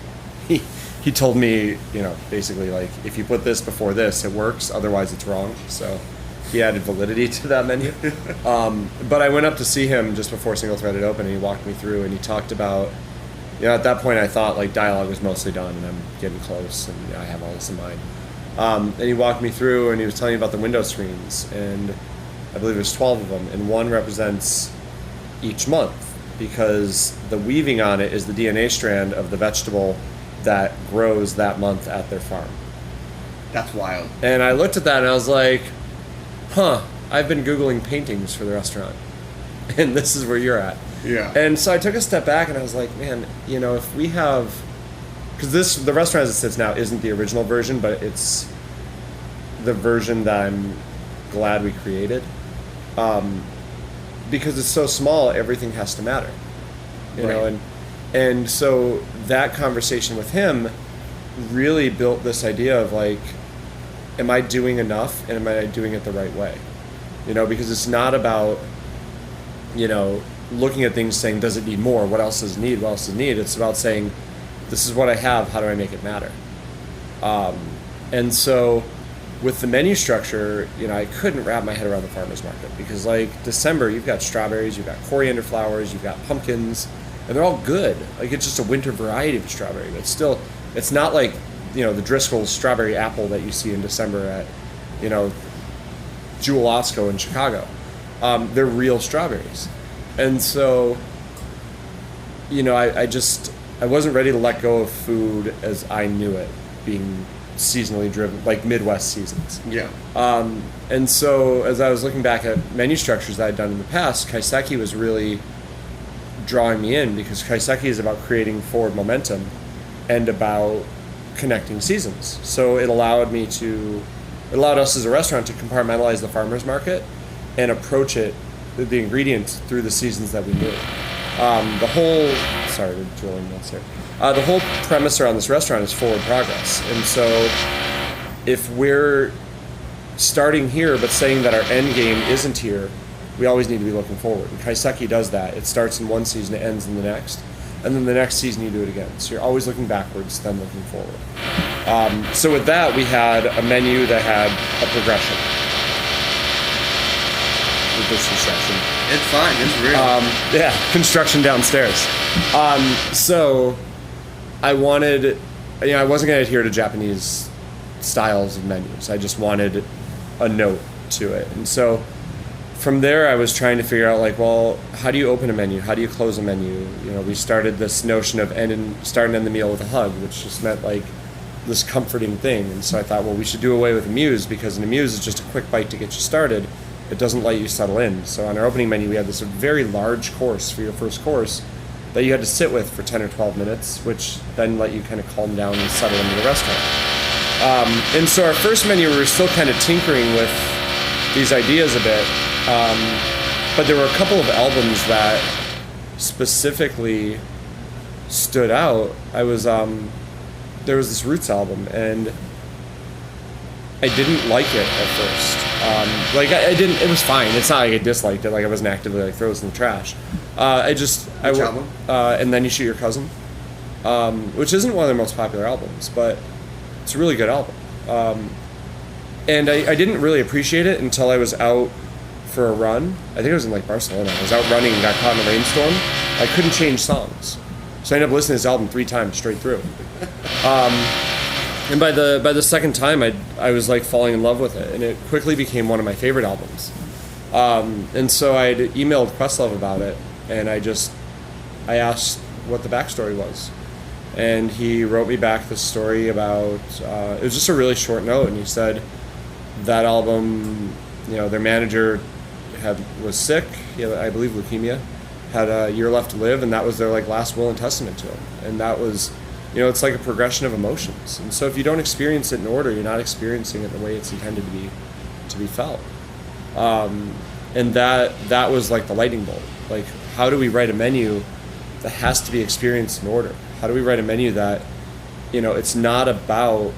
he told me, you know, basically, like, if you put this before this, it works. Otherwise, it's wrong. So he added validity to that menu. But I went up to see him just before Single Thread had opened, and he walked me through, and he talked about, you know, at that point I thought, like, dialogue was mostly done, and I'm getting close, and, you know, I have all this in mind. And he walked me through, and he was telling me about the window screens, and I believe there's 12 of them, and one represents each month, because the weaving on it is the DNA strand of the vegetable that grows that month at their farm. That's wild. And I looked at that, and I was like, huh, I've been Googling paintings for the restaurant, and this is where you're at. Yeah. And so I took a step back, and I was like, man, you know, if we have... Because the restaurant as it sits now isn't the original version, but it's the version that I'm glad we created. Because it's so small, everything has to matter. You know, and so that conversation with him really built this idea of, like, am I doing enough, and am I doing it the right way? You know, because it's not about, you know, looking at things saying, does it need more? What else does it need? What else does it need? It's about saying, this is what I have, how do I make it matter? And so with the menu structure, you know, I couldn't wrap my head around the farmer's market because, like, December, you've got strawberries, you've got coriander flowers, you've got pumpkins, and they're all good. Like, it's just a winter variety of strawberry, but still, it's not like, you know, the Driscoll's strawberry apple that you see in December at, you know, Jewel Osco in Chicago. They're real strawberries. And so, you know, I wasn't ready to let go of food as I knew it, being seasonally driven, like Midwest seasons. Yeah. And so as I was looking back at menu structures that I'd done in the past, kaiseki was really drawing me in because kaiseki is about creating forward momentum and about connecting seasons. So it allowed us as a restaurant to compartmentalize the farmer's market and approach it, the ingredients, through the seasons that we knew. Sorry, we're drilling this here. The whole premise around this restaurant is forward progress. And so if we're starting here but saying that our end game isn't here, we always need to be looking forward. And kaiseki does that. It starts in one season, it ends in the next. and then the next season you do it again. So you're always looking backwards, then looking forward. So with that, we had a menu that had a progression. With this construction. It's fine. It's real. Yeah, construction downstairs. So I wanted, I wasn't going to adhere to Japanese styles of menus. I just wanted a note to it. And so from there, I was trying to figure out, like, well, how do you open a menu? How do you close a menu? We started this notion of start and end the meal with a hug, which just meant, like, this comforting thing. And so I thought, well, we should do away with Amuse, because an Amuse is just a quick bite to get you started. It doesn't let you settle in. So on our opening menu, we had this very large course for your first course that you had to sit with for 10 or 12 minutes, which then let you kind of calm down and settle into the restaurant. And so our first menu, we were still kind of tinkering with these ideas a bit. But there were a couple of albums that specifically stood out. There was this Roots album, and I didn't like it at first. I didn't. It was fine. It's not like I disliked it. Like, I wasn't actively like throw it in the trash. Which album? And Then You Shoot Your Cousin, which isn't one of their most popular albums, but it's a really good album. And I didn't really appreciate it until I was out for a run. I think it was in like Barcelona. I was out running and got caught in a rainstorm. I couldn't change songs, so I ended up listening to this album 3 times straight through. And by the second time, I was like falling in love with it, and it quickly became one of my favorite albums. And so I'd emailed Questlove about it, and I asked what the backstory was, and he wrote me back this story about. It was just a really short note, and he said that album, their manager was sick. He had, I believe, leukemia, had a year left to live, and that was their like last will and testament to him, and that was. It's like a progression of emotions. And so if you don't experience it in order, you're not experiencing it the way it's intended to be felt. And that was like the lightning bolt. Like, how do we write a menu that has to be experienced in order? How do we write a menu that, it's not about,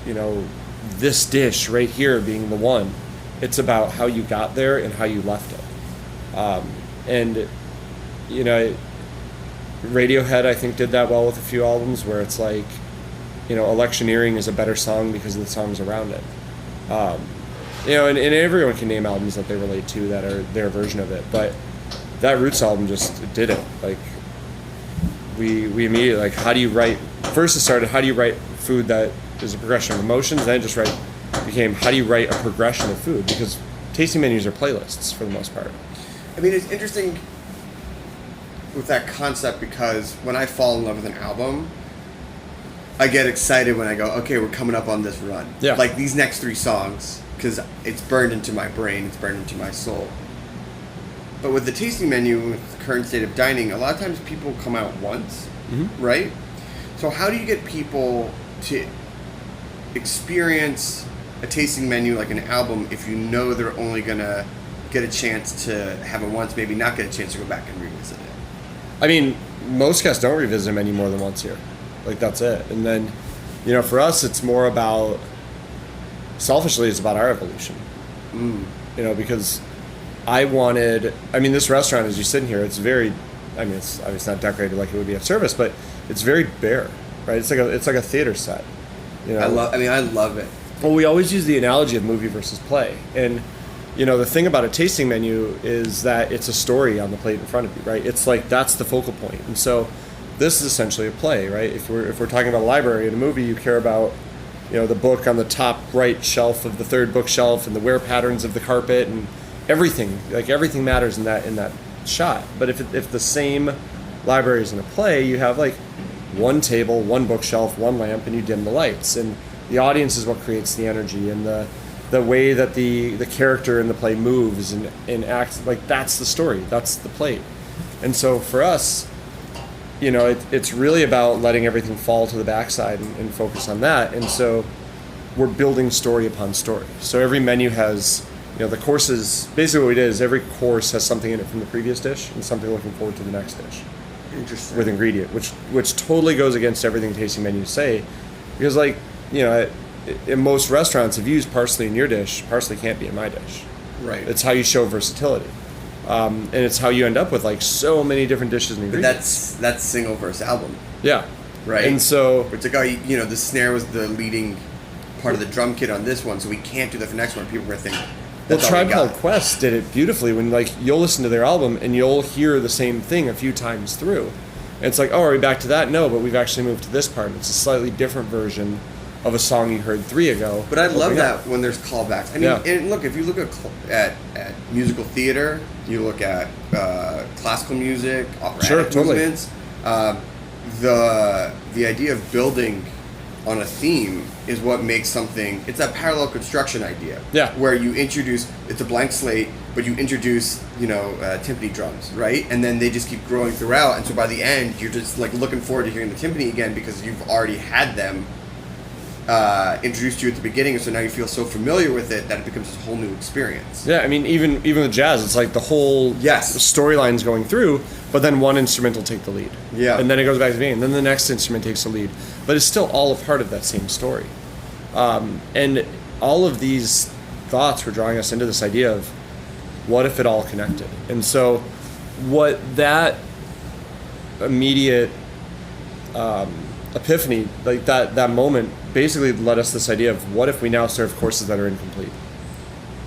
this dish right here being the one. It's about how you got there and how you left it. Radiohead, I think, did that well with a few albums where it's like, Electioneering is a better song because of the songs around it. And everyone can name albums that they relate to that are their version of it, but that Roots album just did it. Like, we immediately, like, how do you write, first it started, how do you write food that is a progression of emotions, then it just became, how do you write a progression of food? Because tasting menus are playlists for the most part. I mean, it's interesting with that concept, because when I fall in love with an album, I get excited when I go, okay, we're coming up on this run. Yeah. Like these next 3 songs, because it's burned into my brain, it's burned into my soul. But with the tasting menu, with the current state of dining, a lot of times people come out once, right? So how do you get people to experience a tasting menu like an album if you know they're only going to get a chance to have it once, maybe not get a chance to go back and revisit it? I mean, most guests don't revisit a menu more than once here. Like, that's it. And then, for us, it's more about, selfishly, it's about our evolution. Because this restaurant, as you sit in here, it's very, it's obviously not decorated like it would be at service, but it's very bare, right? It's like a theater set. I love it. Well, we always use the analogy of movie versus play. And, the thing about a tasting menu is that it's a story on the plate in front of you, right? It's like, that's the focal point. And so this is essentially a play, right? If we're talking about a library in a movie, you care about, the book on the top right shelf of the third bookshelf and the wear patterns of the carpet and everything. Like, everything matters in that shot. But if the same library is in a play, you have like one table, one bookshelf, one lamp, and you dim the lights. And the audience is what creates the energy and the way that the character in the play moves and acts. Like, that's the story, that's the plate. And so for us, it's really about letting everything fall to the backside and focus on that. And so we're building story upon story. So every menu has, the courses, basically what we did is every course has something in it from the previous dish and something looking forward to the next dish. Interesting. With ingredient, which totally goes against everything tasting menus say. Because, like, in most restaurants, if you use parsley in your dish, parsley can't be in my dish. Right. It's how you show versatility. And it's how you end up with like so many different dishes and But ingredients. that's single verse album, Yeah. right? And so it's like, oh, you know, the snare was the leading part of the drum kit on this one, so we can't do that for the next one. People are gonna think the that's all Tribe we Called got. Quest did it beautifully when like you'll listen to their album and you'll hear the same thing a few times through. And it's like, oh, are we back to that? No, but we've actually moved to this part. It's a slightly different version of a song you heard 3 ago. But I love Opening up. that when there's callbacks. I mean, Yeah. and look, if you look at musical theater, you look at classical music, operatic Sure, totally. movements. The idea of building on a theme is what makes something. It's that parallel construction idea. Yeah. Where you introduce, it's a blank slate, but you introduce, timpani drums, right? And then they just keep growing throughout. And so by the end, you're just like looking forward to hearing the timpani again because you've already had them introduced to you at the beginning, and so now you feel so familiar with it that it becomes this whole new experience. Yeah, I mean, even with jazz, it's like the whole storyline's going through, but then one instrument will take the lead. Yeah. And then it goes back to the beginning, and then the next instrument takes the lead. But it's still all a part of that same story. And all of these thoughts were drawing us into this idea of what if it all connected? And so what that immediate epiphany, like that moment, basically led us this idea of what if we now serve courses that are incomplete?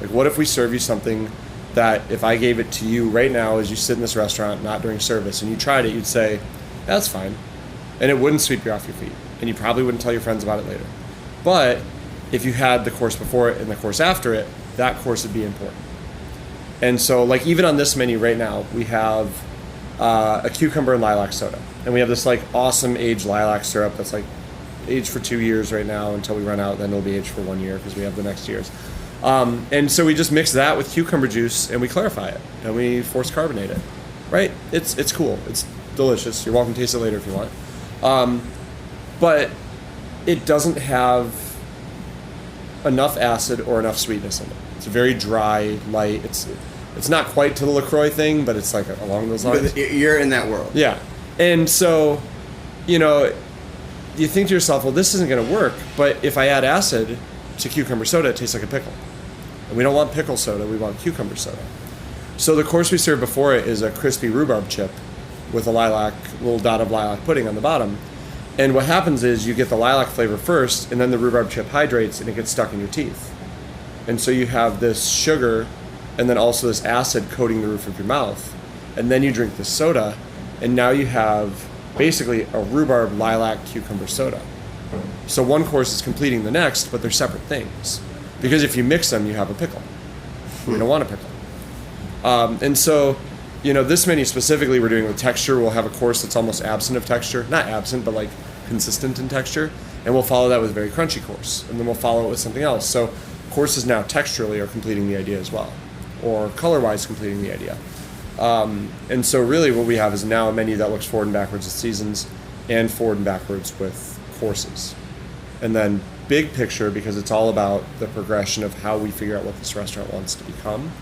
Like, what if we serve you something that if I gave it to you right now as you sit in this restaurant, not during service, and you tried it, you'd say, that's fine. And it wouldn't sweep you off your feet. And you probably wouldn't tell your friends about it later. But if you had the course before it and the course after it, that course would be important. And so, like, even on this menu right now, we have a cucumber and lilac soda. And we have this, like, awesome aged lilac syrup that's, like, aged for 2 years right now until we run out. Then it'll be aged for 1 year because we have the next years. And so we just mix that with cucumber juice and we clarify it and we force carbonate it, right? It's cool. It's delicious. You're welcome to taste it later if you want. But it doesn't have enough acid or enough sweetness in it. It's very dry, light. It's not quite to the LaCroix thing, but it's like along those lines. But you're in that world. Yeah. And so, you think to yourself, well, this isn't going to work. But if I add acid to cucumber soda, it tastes like a pickle. And we don't want pickle soda, we want cucumber soda. So the course we serve before it is a crispy rhubarb chip with a little dot of lilac pudding on the bottom. And what happens is you get the lilac flavor first, and then the rhubarb chip hydrates and it gets stuck in your teeth. And so you have this sugar and then also this acid coating the roof of your mouth. And then you drink this soda, and now you have basically a rhubarb lilac cucumber soda. So one course is completing the next, but they're separate things. Because if you mix them, you have a pickle. We don't want a pickle. And so, this menu specifically we're doing with texture. We'll have a course that's almost absent of texture. Not absent, but like consistent in texture. And we'll follow that with a very crunchy course. And then we'll follow it with something else. So courses now texturally are completing the idea as well. Or color-wise completing the idea. And so really what we have is now a menu that looks forward and backwards with seasons and forward and backwards with courses. And then big picture, because it's all about the progression of how we figure out what this restaurant wants to become,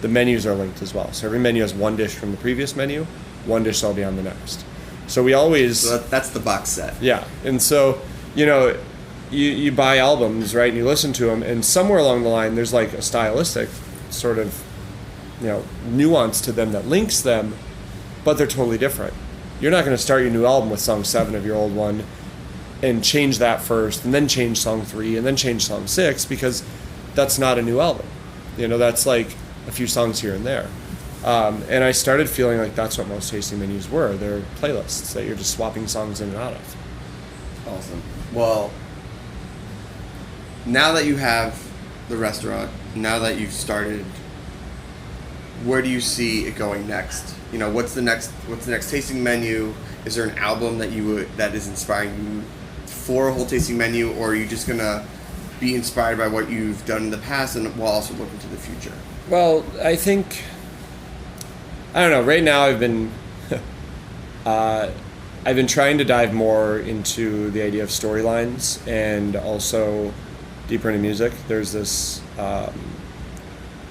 the menus are linked as well. So every menu has one dish from the previous menu, one dish that'll be on the next. So we always... So that's the box set. Yeah. And so, you buy albums, right, and you listen to them, and somewhere along the line there's like a stylistic sort of, nuance to them that links them, but they're totally different. You're not going to start your new album with song 7 of your old one and change that first, and then change song 3, and then change song 6, because that's not a new album. That's like a few songs here and there. And I started feeling like that's what most tasting menus were. They're playlists that you're just swapping songs in and out of. Awesome. Well, now that you have the restaurant, now that you've started, where do you see it going next? What's the next tasting menu? Is there an album that is inspiring you for a whole tasting menu, or are you just gonna be inspired by what you've done in the past and while also looking to the future? Well, I don't know. Right now, I've been trying to dive more into the idea of storylines and also deeper into music. There's this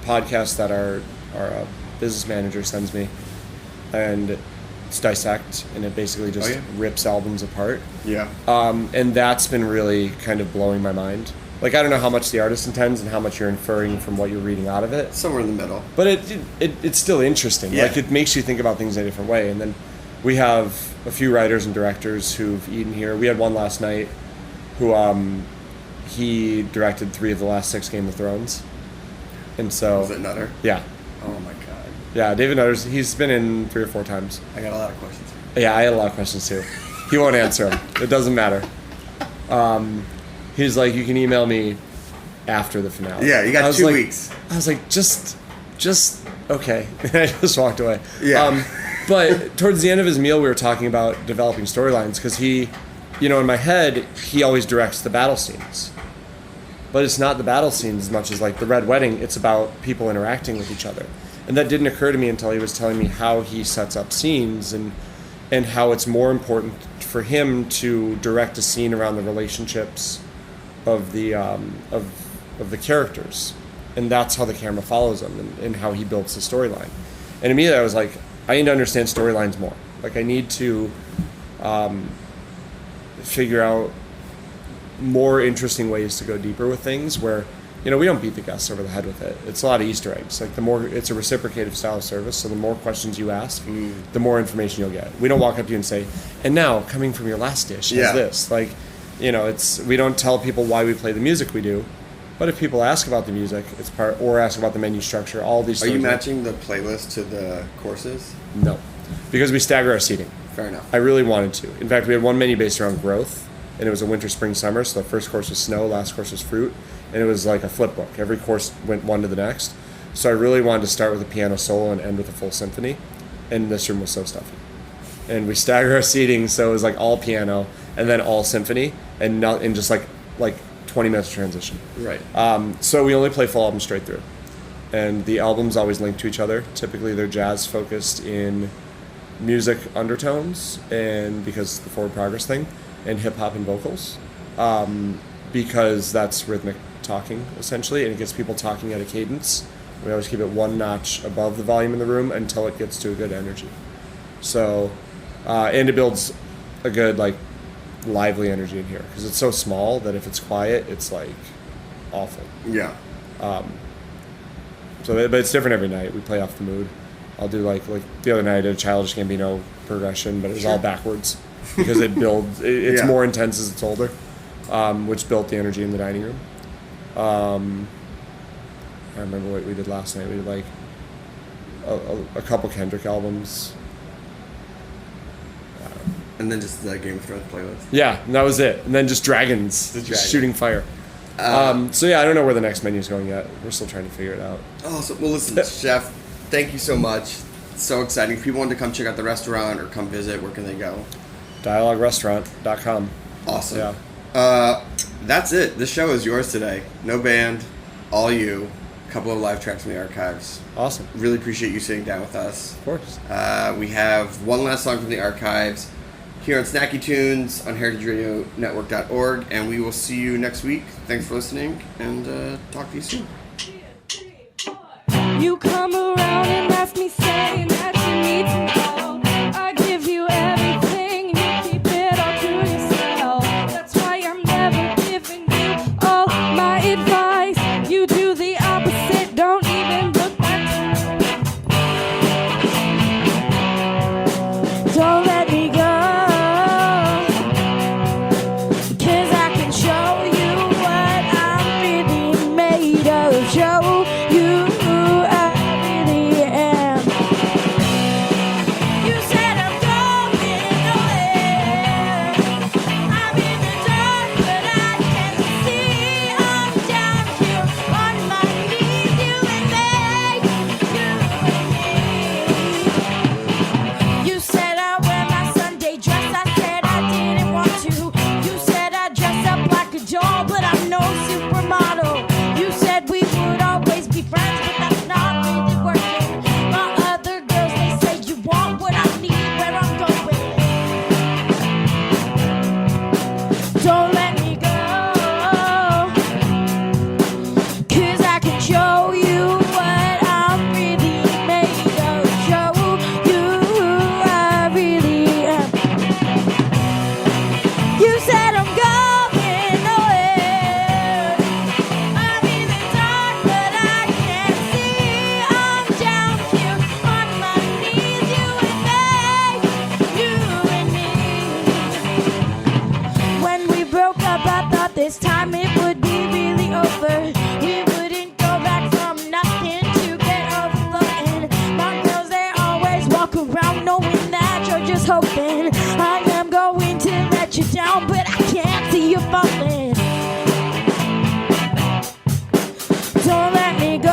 podcast that our business manager sends me, and it's Dissect, and it basically just rips albums apart. Yeah. And that's been really kind of blowing my mind. Like, I don't know how much the artist intends and how much you're inferring from what you're reading out of it. Somewhere in the middle. But it's still interesting. Yeah. Like, it makes you think about things in a different way. And then we have a few writers and directors who've eaten here. We had one last night who he directed 3 of the last 6 Game of Thrones. And so... Was it Nutter? Yeah. Oh my god. Yeah, David Nutter's, he's been in 3 or 4 times. I got a lot of questions. Yeah, I had a lot of questions too. He won't answer them. It doesn't matter. He's like, you can email me after the finale. Yeah, you got I was 2 like- weeks. I was like, just okay. And I just walked away. Yeah. But towards the end of his meal, we were talking about developing storylines because he, in my head, he always directs the battle scenes. But it's not the battle scenes as much as like the Red Wedding. It's about people interacting with each other. And that didn't occur to me until he was telling me how he sets up scenes and how it's more important for him to direct a scene around the relationships of the characters, and that's how the camera follows them and how he builds the storyline. And immediately I was like, I need to understand storylines more. Like, I need to figure out more interesting ways to go deeper with things where, we don't beat the guests over the head with it. It's a lot of Easter eggs. Like, the more, it's a reciprocative style of service, so the more questions you ask, the more information you'll get. We don't walk up to you and say, and now, coming from your last dish is this. Like, we don't tell people why we play the music we do, but if people ask about the music, it's part, or ask about the menu structure, all these Are things. you matching the playlist to the courses? No, because we stagger our seating. Fair enough. I really wanted to. In fact, we had one menu based around growth, and it was a winter, spring, summer, so the first course was snow, last course was fruit, and it was like a flip book. Every course went one to the next. So I really wanted to start with a piano solo and end with a full symphony, and this room was so stuffy. And we stagger our seating, so it was like all piano, and then all symphony, and not in just like 20 minutes of transition. Right. So we only play full albums straight through. And the albums always link to each other. Typically they're jazz focused in music undertones, and because the forward progress thing, and hip hop and vocals. Because that's rhythmic talking essentially, and it gets people talking at a cadence. We always keep it one notch above the volume in the room until it gets to a good energy. So, and it builds a good lively energy in here because it's so small that if it's quiet, it's awful. Yeah. But it's different every night. We play off the mood. I'll do like the other night I did a Childish Gambino progression, but it was all backwards because it builds. It's more intense as it's older, which built the energy in the dining room. I remember what we did last night. We did a couple Kendrick albums. And then just the Game of Thrones playlist. Yeah, and that was it. And then just dragons, just shooting fire. So yeah, I don't know where the next menu's going yet. We're still trying to figure it out. Awesome. Well, listen, Chef, thank you so much. It's so exciting. If people want to come check out the restaurant or come visit, where can they go? DialogueRestaurant.com. Awesome. Yeah. That's it. The show is yours today. No band, all you. A couple of live tracks from the archives. Awesome. Really appreciate you sitting down with us. Of course. We have one last song from the archives here on Snacky Tunes on heritageradionetwork.org, and we will see you next week. Thanks for listening, and talk to you soon. You come around and ask me, saying that you need to know. I give you everything, and you keep it all to yourself. That's why I'm never giving you all my advice. You do the opposite, don't even look back. Don't let me go. Show you I really am. here's hoping. I am going to let you down, but I can't see you falling. Don't let me go,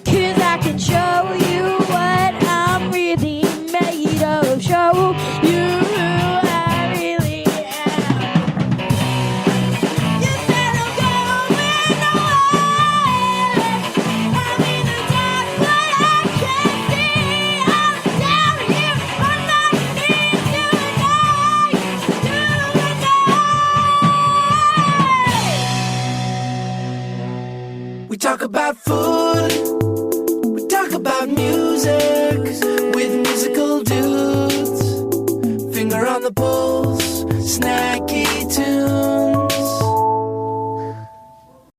'cause I can show you what I'm really made of. Show you who I really am. You said I'm going away. I'm in the dark, but I can't see. I'm down here on my knees tonight. We talk about food.